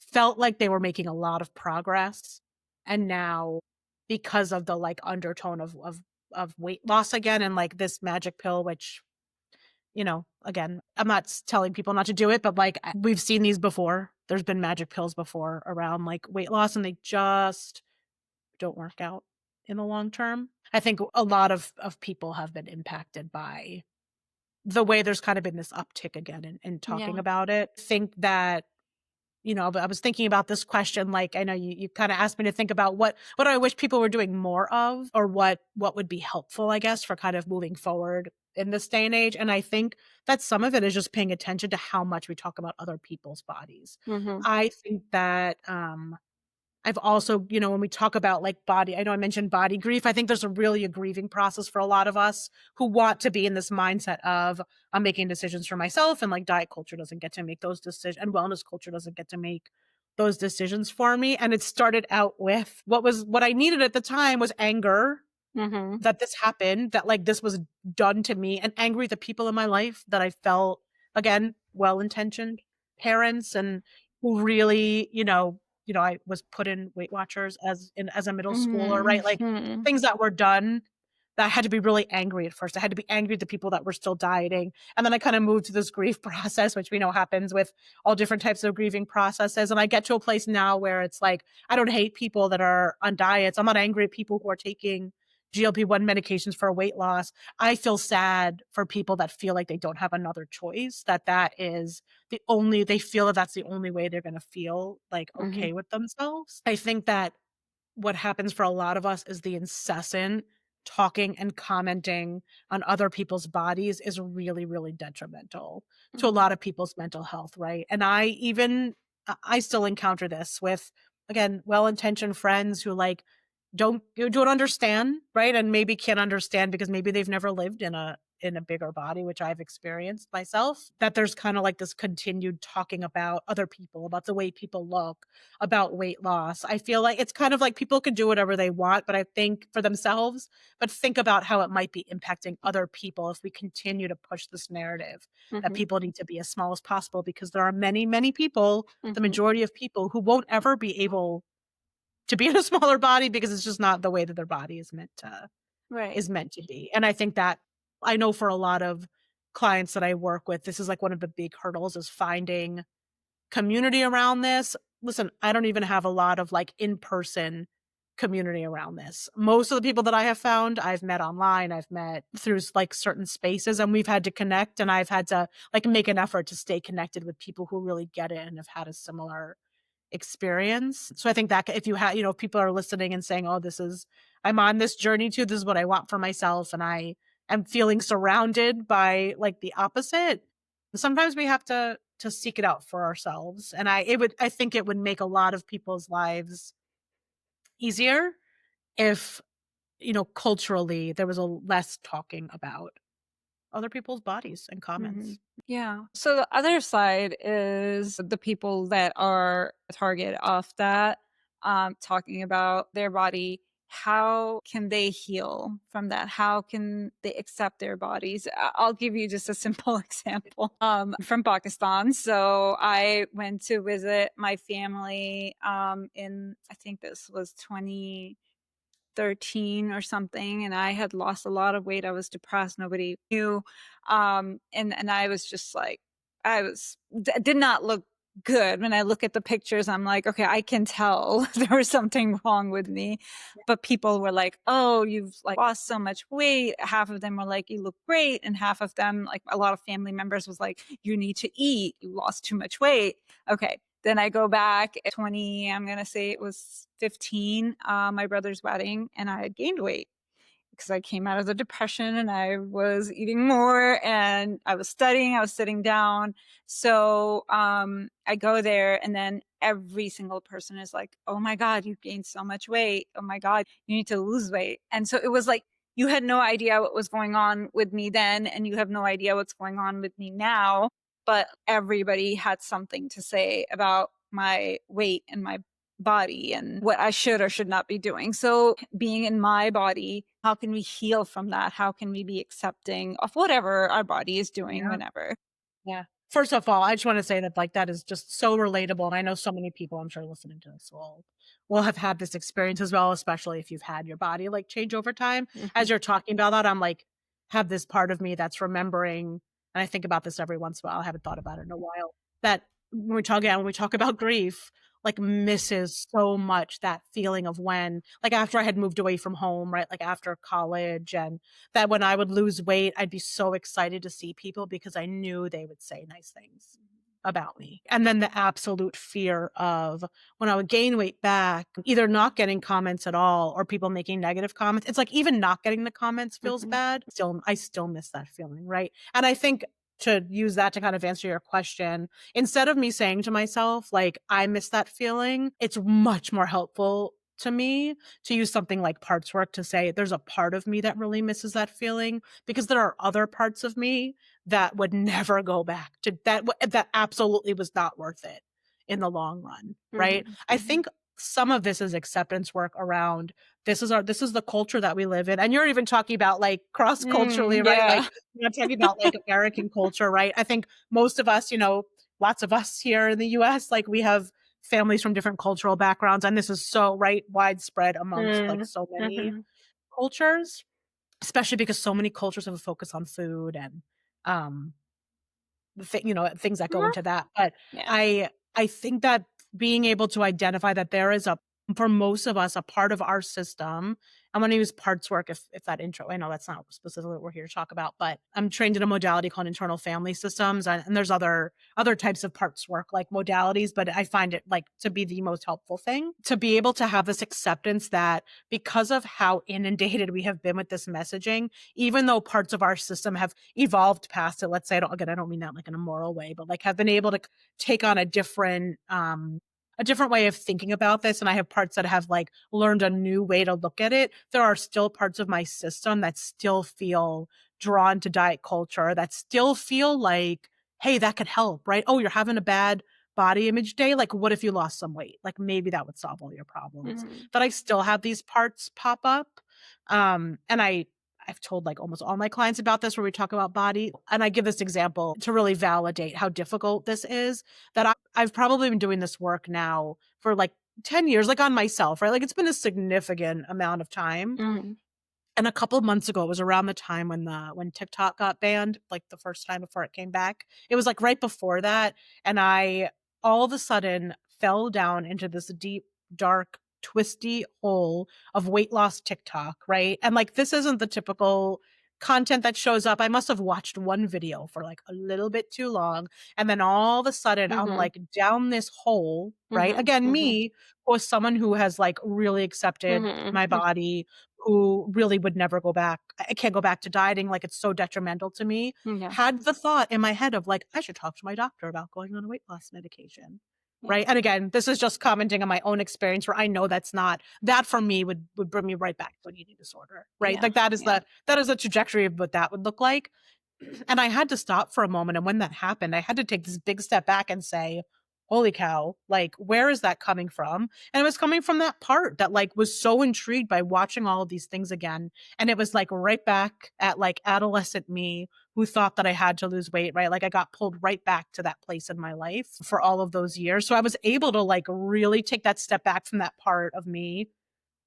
felt like they were making a lot of progress, and now because of the, like, undertone of weight loss again and, like, this magic pill, which, again, I'm not telling people not to do it, but, like, we've seen these before. There's been magic pills before around, like, weight loss, and they just don't work out in the long term. I think a lot of people have been impacted by the way there's kind of been this uptick again in talking Yeah. about it. Think that, I was thinking about this question, like, I know you kind of asked me to think about what I wish people were doing more of, or what would be helpful, I guess, for kind of moving forward in this day and age. And I think that some of it is just paying attention to how much we talk about other people's bodies. Mhm. I think that I've also, when we talk about like body, I know I mentioned body grief. I think there's a grieving process for a lot of us who want to be in this mindset of I'm making decisions for myself, and like diet culture doesn't get to make those decisions, and wellness culture doesn't get to make those decisions for me. And it started out with what I needed at the time was anger Mhm. that this happened, that, like, this was done to me, and angry at the people in my life that I felt, again, well-intentioned parents and who really, I was put in Weight Watchers as a middle schooler, right? Like, Mhm. things that were done that I had to be really angry at first. I had to be angry at the people that were still dieting, and then I kinda moved to this grief process, which we know happens with all different types of grieving processes, and I get to a place now where it's like, I don't hate people that are on diets. I'm not angry at people who are taking GLP-1 medications for weight loss. I feel sad for people that feel like they don't have another choice, that is they feel that that's the only way they're gonna feel, like, Mhm. okay with themselves. I think that what happens for a lot of us is the incessant talking and commenting on other people's bodies is really, really detrimental to a Mhm. lot of people's mental health, right? And I still encounter this with, again, well-intentioned friends who, like, don't understand, right? And maybe can't understand because maybe they've never lived in a bigger body, which I've experienced myself, that there's kind of like this continued talking about other people, about the way people look, about weight loss. I feel like it's kind of like people can do whatever they want, but I think for themselves, but think about how it might be impacting other people if we continue to push this narrative that Mhm. people need to be as small as possible, because there are many, many people, the Mhm. majority of people who won't ever be able to be in a smaller body because it's just not the way that their body Right. is meant to be. And I think that I know for a lot of clients that I work with, this is like one of the big hurdles is finding community around this. Listen, I don't even have a lot of like in-person community around this. Most of the people that I have found, I've met online, I've met through like certain spaces, and we've had to connect, and I've had to like make an effort to stay connected with people who really get it and have had a similar experience. So I think that if you have, if people are listening and saying, "Oh, I'm on this journey too. This is what I want for myself," and I am feeling surrounded by like the opposite. Sometimes we have to seek it out for ourselves, and I think it would make a lot of people's lives easier if, culturally there was a less talking about other people's bodies and Mhm. comments. Yeah. So the other side is the people that are a target of that, talking about their body. How can they heal from that? How can they accept their bodies? I'll give you just a simple example. From Pakistan. So I went to visit my family in I think this was 2013 or something, and I had lost a lot of weight. I was depressed. Nobody knew. And I was just like, did not look good. When I look at the pictures, I'm like, okay, I can tell there was something wrong with me. But people were like, oh, you've like lost so much weight. Half of them were like, you look great. And half of them, like a lot of family members was like, you need to eat. You lost too much weight. Okay. Then I go back at 20, I'm going to say it was 15, my brother's wedding, and I had gained weight because I came out of the depression and I was eating more and I was studying, I was sitting down. So I go there and then every single person is like, oh my God, you gained so much weight. Oh my God, you need to lose weight. And so it was like, you had no idea what was going on with me then, and you have no idea what's going on with me now. But everybody had something to say about my weight and my body and what I should or should not be doing. So, being in my body, how can we heal from that? How can we be accepting of whatever our body is doing Yeah. whenever? Yeah. First of all, I just wanna say that, like, that is just so relatable, and I know so many people, I'm sure, listening to this will have had this experience as well, especially if you've had your body, like, change over time. Mhm, As you're talking about that, I'm like, have this part of me that's remembering, and I think about this every once in a while, I haven't thought about it in a while, that when we talk about grief, like, misses so much that feeling of when like, after I had moved away from home, right, like, after college, and that when I would lose weight, I'd be so excited to see people because I knew they would say nice things about me. And then the absolute fear of when I would gain weight back, either not getting comments at all or people making negative comments. It's like even not getting the comments feels mhm, bad. I still miss that feeling, right? And I think to use that to kind of answer your question, instead of me saying to myself, like, I miss that feeling, it's much more helpful to me to use something like parts work to say there's a part of me that really misses that feeling because there are other parts of me that would never go back to that that absolutely was not worth it in the long run, right? mhm, I mhm. think some of this is acceptance work around this is the culture that we live in. And you're even talking about like cross culturally, right? Like Yeah. you're not talking about like American culture, right? I think most of us, lots of us here in the US, like we have families from different cultural backgrounds. And this is so right widespread amongst like Mm, so many mhm. cultures, especially because so many cultures have a focus on food and um things that go Mhm. into that. But Yeah. I think that being able to identify that there is for most of us, a part of our system. I'm gonna use parts work if that intro. I know that's not specifically what we're here to talk about, but I'm trained in a modality called internal family systems, and there's other types of parts work like modalities, but I find it like to be the most helpful thing to be able to have this acceptance that because of how inundated we have been with this messaging, even though parts of our system have evolved past it. Let's say I don't mean that like in a moral way, but like have been able to take on a different way of thinking about this. And I have parts that have like learned a new way to look at it. There are still parts of my system that still feel drawn to diet culture, that still feel like, hey, that could help, right? Oh, you're having a bad body image day. Like, what if you lost some weight? Like, maybe that would solve all your problems. Mhm, That I still have these parts pop up. And I've told like almost all my clients about this where we talk about body. And I give this example to really validate how difficult this is. I've probably been doing this work now for like 10 years, like on myself, right? Like it's been a significant amount of time. mhm, And a couple of months ago, it was around the time when TikTok got banned, like the first time before it came back. It was like right before that, and I all of a sudden fell down into this deep, dark, twisty hole of weight loss TikTok, right? And like this isn't the typical content that shows up. I must have watched one video for like a little bit too long, and then all of a sudden I'm mhm, like down this hole, right? mhm, Again, mhm, me was someone who has like really accepted mhm, my mhm. body, who really would never go back. I can't go back to dieting, like, it's so detrimental to me. Yeah, Had the thought in my head of, like, I should talk to my doctor about going on a weight loss medication, yeah, right? And again, this is just commenting on my own experience where I know that's not that for me would bring me right back to an eating disorder, right? yeah, Like, that is yeah. the trajectory of what that would look like. And I had to stop for a moment, and when that happened, I had to take this big step back and say, "Holy cow, like, where is that coming from?" And it was coming from that part that, like, was so intrigued by watching all of these things again, and it was, like, right back at, like, adolescent me who thought that I had to lose weight, right? Like, I got pulled right back to that place in my life for all of those years, so I was able to, like, really take that step back from that part of me,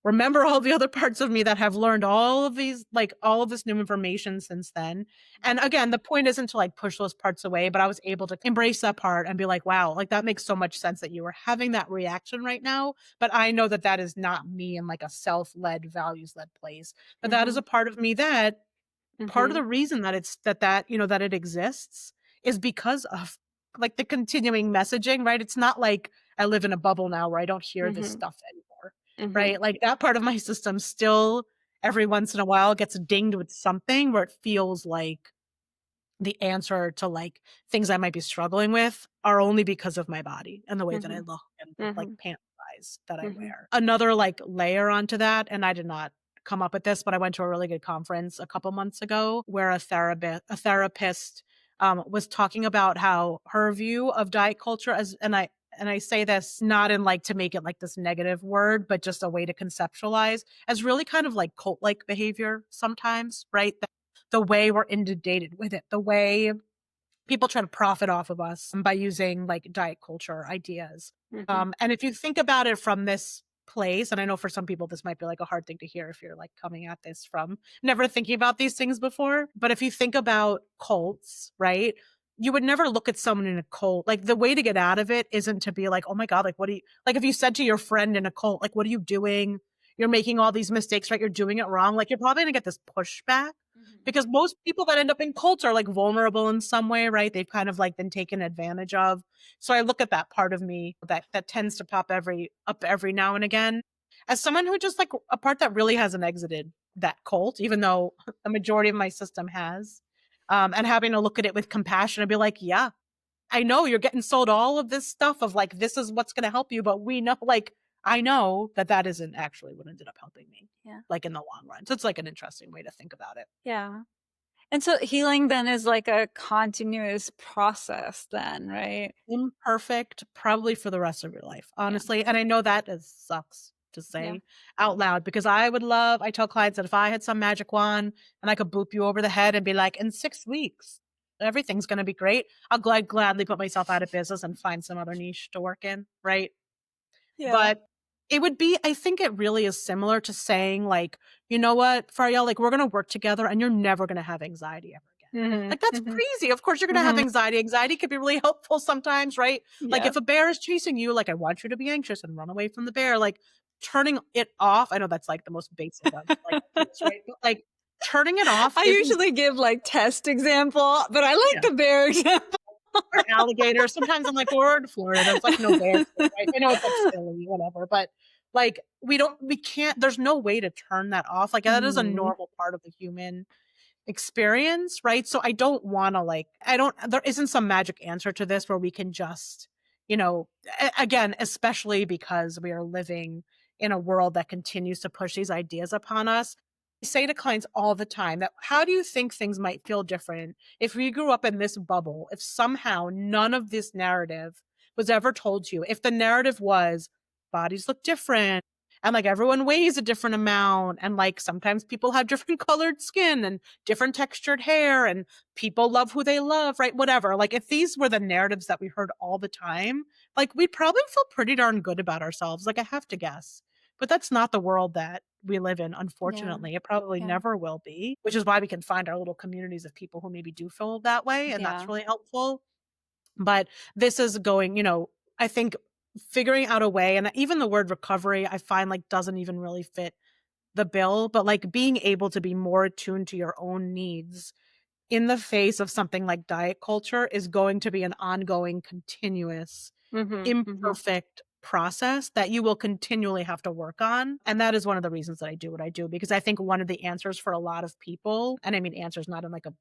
remember all the other parts of me that have learned all of this new information since then. And again, the point isn't to like push those parts away, but I was able to embrace that part and be like, wow, like that makes so much sense that you were having that reaction right now. But I know that that is not me in like a self-led, values-led place. But that is a Mhm, part of me that part of mhm, the reason that that it exists is because of like the continuing messaging, right? It's not like I live in a bubble now where I don't hear this mhm, stuff anymore, mhm, right? Like that part of my system still every once in a while gets dinged with something where it feels like the answer to like things I might be struggling with are only because of my body and the way that I mhm, look and the like mhm, pant size that I mhm, wear. Another like layer onto that, and I did not come up with this, but I went to a really good conference a couple months ago where a therapist was talking about how her view of diet culture as and and I say this not in like to make it like this negative word, but just a way to conceptualize as really kind of like cult like behavior sometimes, right? The way we're inundated with it, the way people try to profit off of us by using like diet culture ideas. Mhm. And if you think about it from this place, and I know for some people this might be like a hard thing to hear if you're like coming at this from never thinking about these things before. But if you think about cults, right? You would never look at someone in a cult. Like the way to get out of it isn't to be like, oh my God, like what do you like if you said to your friend in a cult, like, what are you doing? You're making all these mistakes, right? You're doing it wrong. Like you're probably gonna get this pushback Mhm. because most people that end up in cults are like vulnerable in some way, right? They've kind of like been taken advantage of. So I look at that part of me that tends to pop every now and again as someone who just like a part that really hasn't exited that cult, even though a majority of my system has. And having to look at it with compassion and be like, yeah, I know you're getting sold all of this stuff of like, this is what's going to help you. But we know, like, I know that that isn't actually what ended up helping me, Yeah. like in the long run. So it's like an interesting way to think about it. Yeah. And so healing then is like a continuous process then, right? Imperfect, probably for the rest of your life, Yeah. honestly. And I know that is sucks to Yeah. say out loud because I tell clients that if I had some magic wand and I could boop you over the head and be like, in 6 weeks, everything's going to be great. I'll gladly put myself out of business and find some other niche to work in. Right. Yeah. But it would be I think it really is similar to saying like, "You know what, Faryal, like, we're gonna work together and you're never gonna have anxiety ever again." Mhm. Like, that's Mhm. crazy. Of course you're gonna have Mhm. anxiety. Anxiety can be really helpful sometimes, right? Like, Yeah. if a bear is chasing you, like, I want you to be anxious and run away from the bear, like, turning it off I know that's, like, the most basic of, like, things, right? But, like, turning it off I isn't usually give like test example, but I like yeah. the bear example. Or alligators. Sometimes I'm like, "Well, we're in Florida, there's, like, no bears here," right? I know it's, like, silly, whatever, but, like, we can't there's no way to turn that off, like, that is a Mhm. normal part of the human experience, right? So I don't wanna, like I don't there isn't some magic answer to this where we can just, you know again, especially because we are living in a world that continues to push these ideas upon us. I say to clients all the time that, "How do you think things might feel different if we grew up in this bubble, if somehow none of this narrative was ever told to you? If the narrative was bodies look different and like everyone weighs a different amount and like sometimes people have different colored skin and different textured hair and people love who they love, right? Whatever. Like if these were the narratives that we heard all the time, like we'd probably feel pretty darn good about ourselves. Like I have to guess. But that's not the world that we live in, Yeah. unfortunately. It probably Yeah. never will be, which is why we can find our little communities of people who maybe do feel that way. And that's Yeah. really helpful. But this is going, I think figuring out a way, and even the word recovery, I find like doesn't even really fit the bill, but like being able to be more attuned to your own needs in the face of something like diet culture is going to be an ongoing, continuous, Mhm. Mhm. imperfect process that you will continually have to work on. And that is one of the reasons that I do what I do, because I think one of the answers for a lot of people, and I mean answers not in like a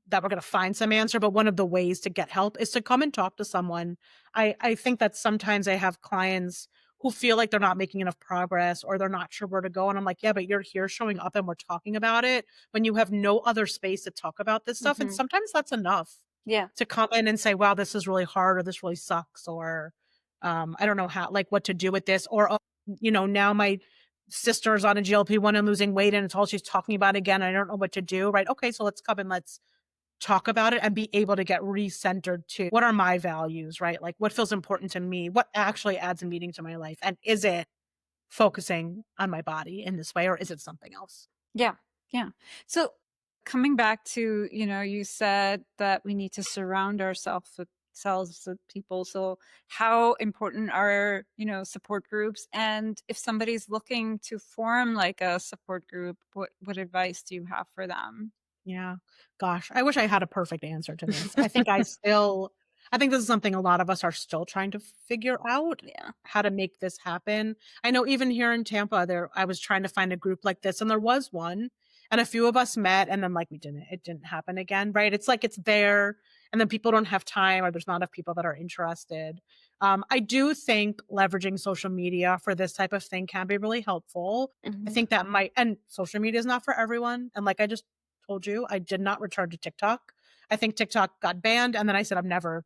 that we're going to find some answer, but one of the ways to get help is to come and talk to someone. I think that sometimes I have clients who feel like they're not making enough progress or they're not sure where to go. And I'm like, yeah, but you're here showing up and we're talking about it when you have no other space to talk about this stuff. And Mhm. sometimes that's enough Yeah. to come in and say, wow, this is really hard or this really sucks or I don't know how, like what to do with this. Or, oh, now my sister's on a GLP-1 and losing weight and it's all she's talking about again. I don't know what to do. Right. Okay. So let's come and let's talk about it and be able to get recentered to what are my values, right? Like what feels important to me? What actually adds a meaning to my life? And is it focusing on my body in this way or is it something else? Yeah. Yeah. So coming back to, you said that we need to surround ourselves with people. So how important are, support groups? And if somebody's looking to form like a support group, what advice do you have for them? Yeah. Gosh, I wish I had a perfect answer to this. I think this is something a lot of us are still trying to figure out Yeah. how to make this happen. I know even here in Tampa there I was trying to find a group like this and there was one and a few of us met and then like it didn't happen again, right? It's like it's there and then people don't have time or there's not enough people that are interested. I do think leveraging social media for this type of thing can be really helpful. I Mhm. think that might and social media is not for everyone. And like I just told you, I did not return to TikTok. I think TikTok got banned, and then I said, I'm never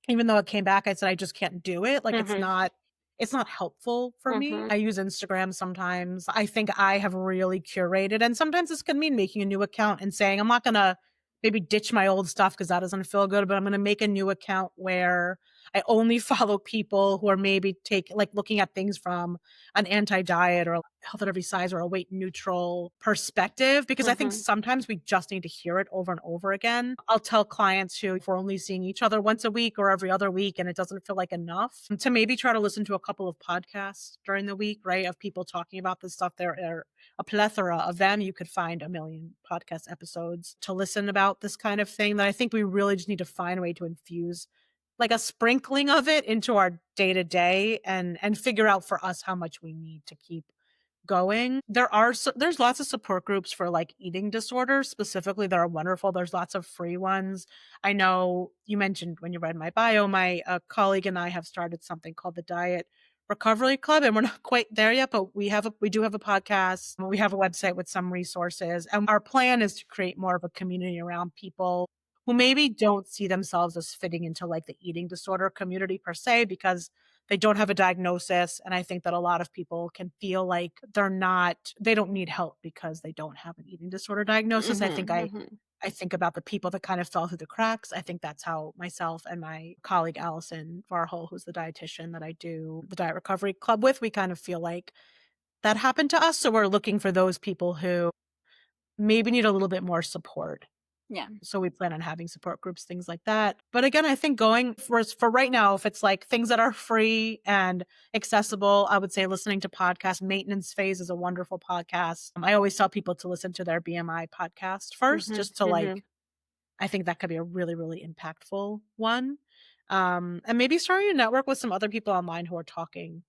even though it came back, I said, "I just can't do it." Like, Mhm. it's not helpful for me. Mhm. I use Instagram sometimes. I think I have really curated, and sometimes this can mean making a new account and saying, "I'm not gonna maybe ditch my old stuff because that doesn't feel good, but I'm gonna make a new account where I only follow people who are maybe looking at things from an anti-diet or health at every size or a weight neutral perspective," because I think Mhm. sometimes we just need to hear it over and over again. I'll tell clients who, if we're only seeing each other once a week or every other week and it doesn't feel like enough, to maybe try to listen to a couple of podcasts during the week, right? Of people talking about this stuff. There are a plethora of them. You could find a million podcast episodes to listen about this kind of thing, that I think we really just need to find a way to infuse like a sprinkling of it into our day to day and figure out for us how much we need to keep going. There's lots of support groups for, like, eating disorders specifically that are wonderful. There's lots of free ones. I know you mentioned when you read my bio, my, colleague and I have started something called the Diet Recovery Club, and we're not quite there yet, but we do have a podcast. We have a website with some resources, and our plan is to create more of a community around people who maybe don't see themselves as fitting into, like, the eating disorder community per se, because they don't have a diagnosis, and I think that a lot of people can feel like they don't need help because they don't have an eating disorder diagnosis. Mhm. Mhm. I think about the people that kind of fell through the cracks. I think that's how myself and my colleague Allison Varhol, who's the dietitian that I do the Diet Recovery Club with, we kind of feel like that happened to us, so we're looking for those people who maybe need a little bit more support. Yeah. So we plan on having support groups, things like that. But again, I think going for right now, if it's like things that are free and accessible, I would say listening to podcasts. Maintenance Phase is a wonderful podcast. I always tell people to listen to their BMI podcast first, Mhm. just to Mhm. I think that could be a really, really impactful one. And maybe starting to network with some other people online who are talking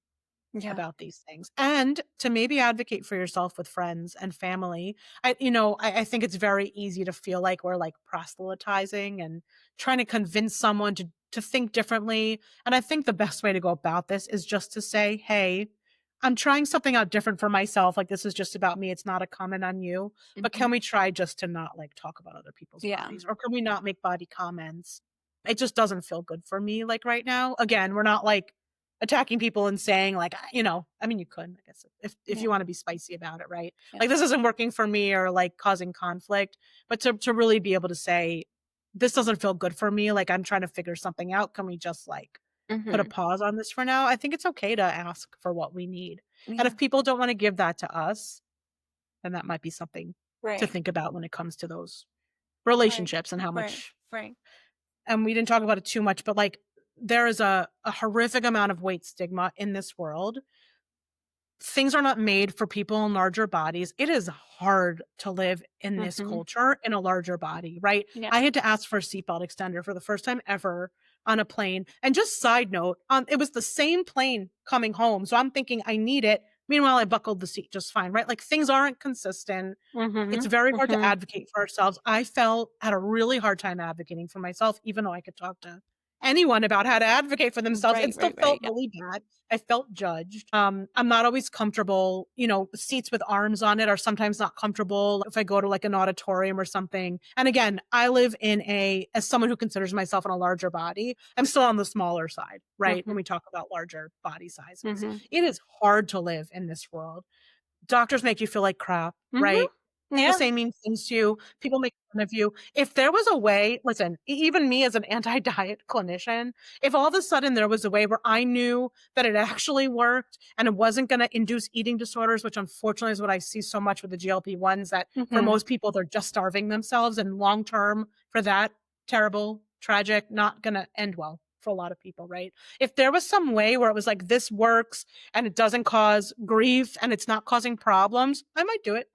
Yeah. about these things, and to maybe advocate for yourself with friends and family. I think it's very easy to feel like we're like proselytizing and trying to convince someone to think differently. And I think the best way to go about this is just to say, "Hey, I'm trying something out different for myself. Like, this is just about me. It's not a comment on you. But Mhm. can we try just to not like talk about other people's Yeah. bodies? Or can we not make body comments? It just doesn't feel good for me, like, right now." Again, we're not like attacking people and saying like, I mean, you could, I guess, if Yeah. you wanna be spicy about it, right? Yeah. Like, this isn't working for me or, like, causing conflict, but to really be able to say, "This doesn't feel good for me, like, I'm trying to figure something out. Can we just, like, put a Mhm. pause on this for now?" I think it's okay to ask for what we need, and Yeah. if people don't wanna give that to us, then that might be something to Right. think about when it comes to those Right. relationships and how Right. much. Right. And we didn't talk about it too much, but, like, there is a horrific amount of weight stigma in this world. Things are not made for people in larger bodies. It is hard to live in this Mhm. culture in a larger body, right? Yeah. I had to ask for a seatbelt extender for the first time ever on a plane. And just side note, it was the same plane coming home. So I'm thinking I need it. Meanwhile, I buckled the seat just fine, right? Like, things aren't consistent. It's Mhm. very hard to Mhm. advocate for ourselves. I felt had a really hard time advocating for myself, even though I could talk to anyone about how to advocate for themselves. Right. It still Right. Right. felt Yeah. really bad. I felt judged. I'm not always comfortable, seats with arms on it are sometimes not comfortable if I go to like an auditorium or something. And again, I live as someone who considers myself in a larger body, I'm still on the smaller side, right? When Mhm. we talk about larger body sizes, Mhm. it is hard to live in this world. Doctors make you feel like crap, Mhm. right? People Yeah. say mean things to you. People make fun of you. If there was a way, listen, even me as an anti-diet clinician, if all of a sudden there was a way where I knew that it actually worked and it wasn't gonna induce eating disorders, which unfortunately is what I see so much with the GLP-1s, that for Mhm. most people, they're just starving themselves, and long term for that, terrible, tragic, not gonna end well for a lot of people, right? If there was some way where it was like, "This works and it doesn't cause grief and it's not causing problems," I might do it.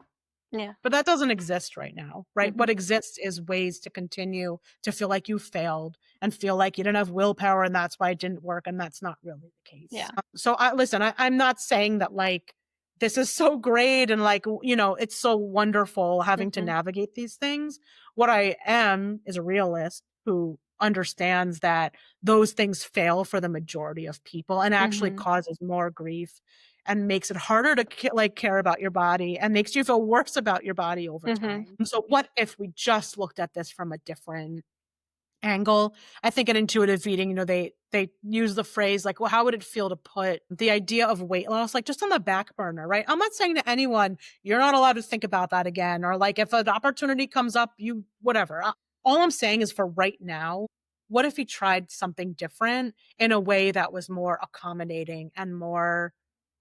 Yeah. But that doesn't exist right now, right? What Mhm. exists is ways to continue to feel like you failed and feel like you didn't have willpower and that's why it didn't work, and that's not really the case. Yeah. So I'm not saying that like this is so great and like, it's so wonderful having to Mhm. navigate these things. What I am is a realist who understands that those things fail for the majority of people and actually Mhm. causes more grief and makes it harder to care about your body and makes you feel worse about your body over Mhm. time. So what if we just looked at this from a different angle. I think in intuitive eating, they use the phrase like, well, how would it feel to put the idea of weight loss like just on the back burner, right? I'm not saying to anyone, you're not allowed to think about that again, or like if an opportunity comes up, you whatever. All I'm saying is for right now, what if you tried something different in a way that was more accommodating and more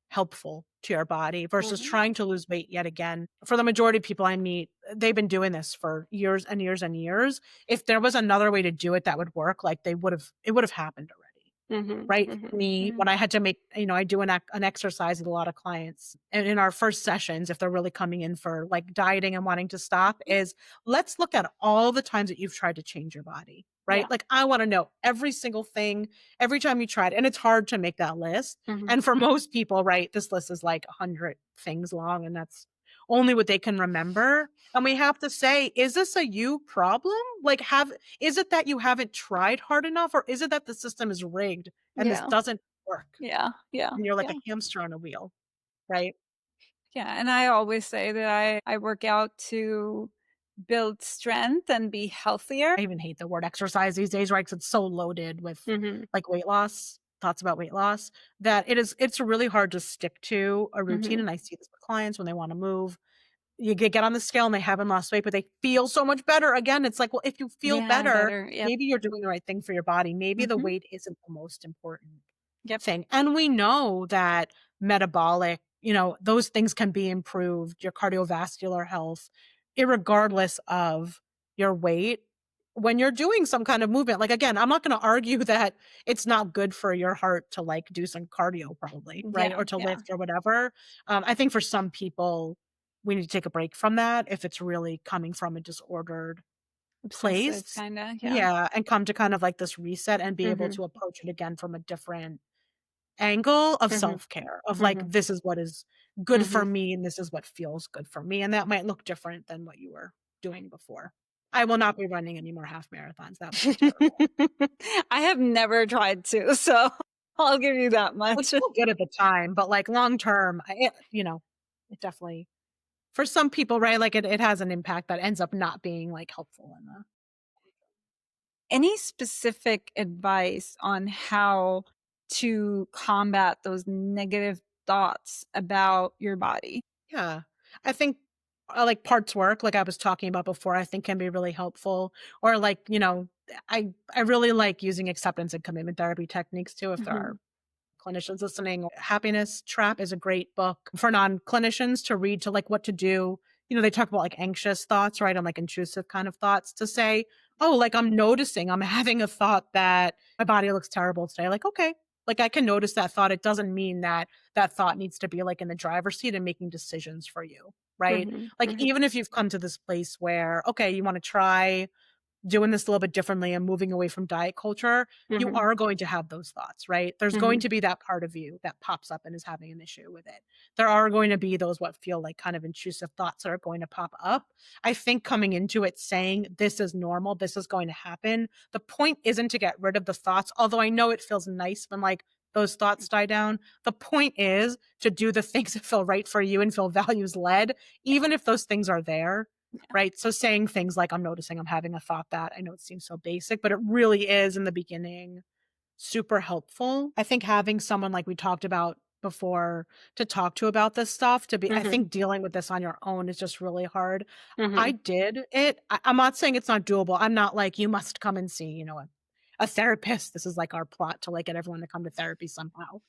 helpful to your body versus Mhm. trying to lose weight yet again. For the majority of people I meet, they've been doing this for years and years and years. If there was another way to do it that would work, like it would have happened already. Mhm. Right? For Mhm. me, when Mhm. I had to make I do an exercise with a lot of clients, and in our first sessions, if they're really coming in for, like, dieting and wanting to stop, is let's look at all the times that you've tried to change your body, right? Yeah. Like, I wanna know every single thing, every time you tried, and it's hard to make that list, Mhm. and for most people, right, this list is, like, 100 things long, and that's only what they can remember, and we have to say, "Is this a you problem?" Like, have is it that you haven't tried hard enough, or is it that the system is rigged and this Yeah. doesn't work? Yeah. Yeah. And you're like Yeah. a hamster on a wheel, right? Yeah, and I always say that I work out to build strength and be healthier. I even hate the word exercise these days, right? Because it's so loaded with, Mhm. like, weight loss, thoughts about weight loss, that it's really hard to stick to a routine, Mhm. and I see this with clients when they wanna move. You get on the scale and they haven't lost weight, but they feel so much better. Again, it's like, well, if you feel Yeah, better, better. Yep. maybe you're doing the right thing for your body. Maybe the Mhm. weight isn't the most important Yep. thing. And we know that metabolic, those things can be improved, your cardiovascular health, irregardless of your weight. When you're doing some kind of movement, like again, I'm not going to argue that it's not good for your heart to like do some cardio, probably, right? Yeah, Or to yeah. lift or whatever. I think for some people, we need to take a break from that if it's really coming from a disordered Obsessive place. kinda, yeah. Yeah. And come to kind of like this reset and be able Mhm. to approach it again from a different angle of Mhm. self-care, of like, Mhm. this is what is good for Mhm. me and this is what feels good for me, and that might look different than what you were doing before. I will not be running any more half marathons, that would be terrible. I have never tried to, so I'll give you that It's much. still good at the time, but, like, long term, it definitely for some people, right, like, it has an impact that ends up not being, like, helpful in the Any specific advice on how to combat those negative thoughts about your body? Yeah. I think, like, parts work, like I was talking about before, I think can be really helpful, or, like, I really like using acceptance and commitment therapy techniques too, if there are Mhm. clinicians listening. Happiness Trap is a great book for non-clinicians to read to like what to do. They talk about like anxious thoughts, right? And like intrusive kind of thoughts to say, oh, like I'm noticing I'm having a thought that my body looks terrible today. Like, okay, like I can notice that thought. It doesn't mean that that thought needs to be like in the driver's seat and making decisions for you. Right. Mhm. Like, Mhm. even if you've come to this place where, okay, you want to try doing this a little bit differently and moving away from diet culture, you Mhm. are going to have those thoughts, right? There's going Mhm. to be that part of you that pops up and is having an issue with it. There are going to be those what feel like kind of intrusive thoughts that are going to pop up. I think coming into it saying, this is normal, this is going to happen. The point isn't to get rid of the thoughts, although I know it feels nice when like those thoughts die down. The point is to do the things that feel right for you and feel values led, even if those things are there, Yeah. right? So saying things like, I'm noticing I'm having a thought that, I know it seems so basic, but it really is in the beginning super helpful. I think having someone like we talked about before to talk to about this stuff, I Mhm. think dealing with this on your own is just really hard. I Mhm. did it. I'm not saying it's not doable. I'm not like, you must come and see, a therapist. This is like our plot to like get everyone to come to therapy somehow.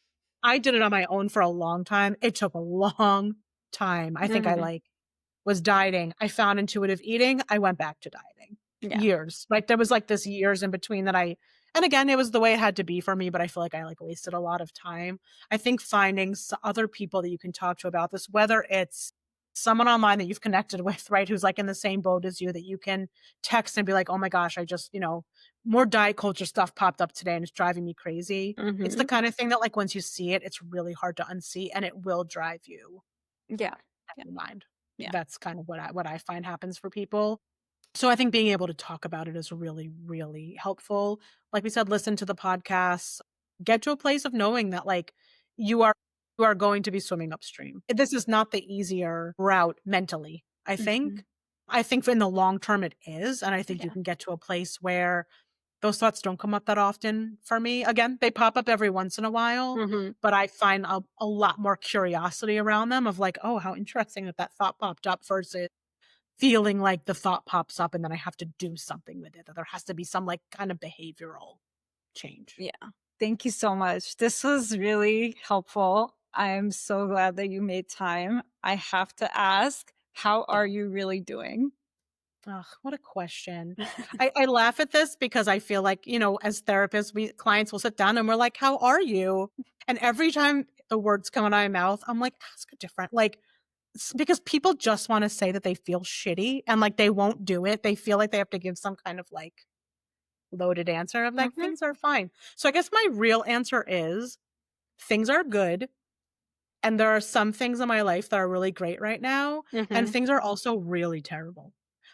I did it on my own for a long time. It took a long time. I think I Mhm. like was dieting. I found intuitive eating. I went back to dieting. Yeah. Years. Like, there was, like, this years in between that and again, it was the way it had to be for me, but I feel like I, like, wasted a lot of time. I think finding other people that you can talk to about this, whether it's someone online that you've connected with, right, who's, like, in the same boat as you, that you can text and be like, "Oh my gosh, I just, more diet culture stuff popped up today and it's driving me crazy." It's the Mhm. kind of thing that, like, once you see it, it's really hard to unsee, and it will drive you Yeah. out Yeah. of your mind. Yeah. That's kind of what I find happens for people. So I think being able to talk about it is really, really helpful. Like we said, listen to the podcasts, get to a place of knowing that like you are you are going to be swimming upstream. This is not the easier route mentally, I Mhm. think. I think in the long term it is. And I think you Yeah. can get to a place where those thoughts don't come up that often for me. Again, they pop up every once in a while, Mhm. but I find a lot more curiosity around them of like, oh, how interesting that that thought popped up versus feeling like the thought pops up and then I have to do something with it, that there has to be some like kind of behavioral change. Yeah. Thank you so much. This was really helpful. I'm so glad that you made time. I have to ask, how Yeah. are you really doing? Ugh, what a question. I laugh at this because I feel like, as therapists, we clients will sit down and we're like, how are you? And every time the words come out of my mouth, I'm like, ask a different, like, because people just want to say that they feel shitty and like they won't do it. They feel like they have to give some kind of like loaded answer of like, Mhm. things are fine. So I guess my real answer is things are good. And there are some things in my life that are really great right now, and Mhm. things are also really terrible.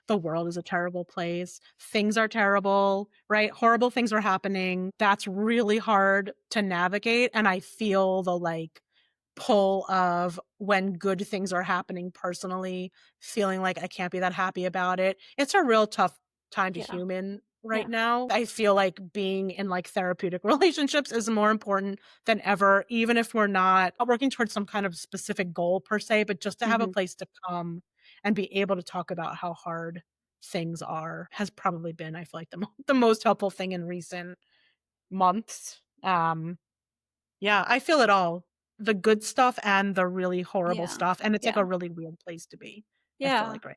The world is a terrible place. Things are terrible, right? Horrible things are happening. That's really hard to navigate. And I feel the like pull of when good things are happening personally, feeling like I can't be that happy about it. It's a real tough time to Yeah. human right Yeah. now. I feel like being in like therapeutic relationships is more important than ever, even if we're not working towards some kind of specific goal per se, but just to have a Mhm. place to come and be able to talk about how hard things are has probably been, I feel like, the most helpful thing in recent months. Yeah, I feel it all. The good stuff and the really horrible Yeah. stuff, and it's like Yeah. a really weird place to be, I feel Yeah. like, right.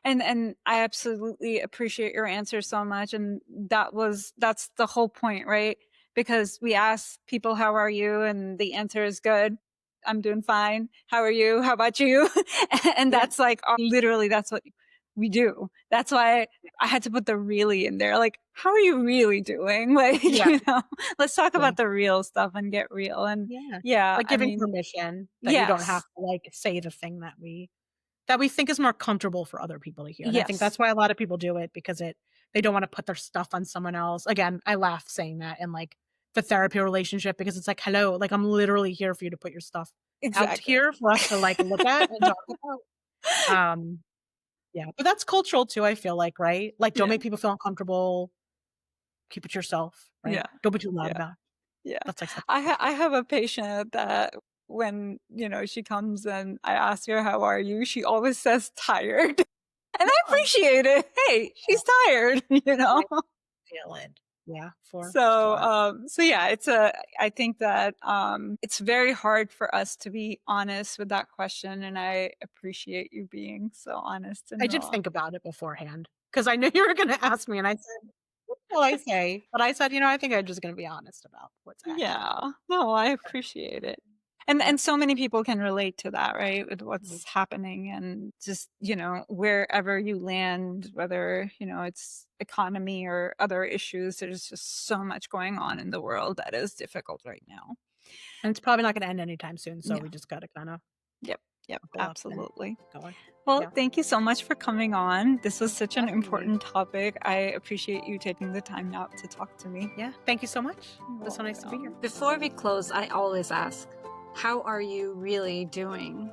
And I absolutely appreciate your answer so much, and that's the whole point, right? Because we ask people, how are you, and the answer is good. I'm doing fine. How are you? How about you? And Yeah, that's like literally that's what we do. That's why I had to put the really in there. Like, how are you really doing? Like, yeah, let's talk yeah, about the real stuff and get real. And yeah. yeah, Like I giving mean, permission that you don't have yes. to, like, say the thing that we think is more comfortable for other people to hear, and I think Yes. that's why a lot of people do it because they don't wanna put their stuff on someone else. Again, I laugh saying that in, like, the therapy relationship because it's like, "Hello, like, I'm literally here for you to put your stuff out Exactly. here for us to, like, look at and talk about." Um Yeah, but that's cultural too, I feel like, right? Like, don't Yeah. make people feel uncomfortable, keep it yourself, right? Yeah. Don't be too loud Yeah. about it. Yeah. That's like such I culture. have a patient that when, she comes and I ask her, "How are you?" She always says, "Tired." And I Oh, appreciate it. Hey, she's tired, you know? I feel it. Yeah, for So, sure. yeah, I think that, it's very hard for us to be honest with that question, and I appreciate you being so honest I and did raw. think about it beforehand because I knew you were gonna ask me, and I said, "What shall I say?" But I said, I think I'm just gonna be honest about what's actually Yeah. No, I appreciate it. And yeah. so many people can relate to that, right? With Mhm. what's happening and just, wherever you land, whether, it's economy or other issues, there's just so much going on in the world that is difficult right now. And it's probably not gonna end anytime soon, so Yeah. we just gotta kinda Yep. Yep. buckle up and Absolutely. keep going. Well, Yeah, thank you so much for coming on. This was such an definitely. important topic. I appreciate you taking the time out to talk to me. Yeah, thank you so much. It was so nice to be here. Welcome. Before we close, I always ask, how are you really doing?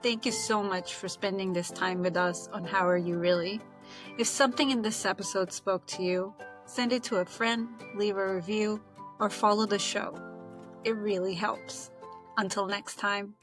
Thank you so much for spending this time with us on How Are You Really? If something in this episode spoke to you, send it to a friend, leave a review, or follow the show. It really helps. Until next time.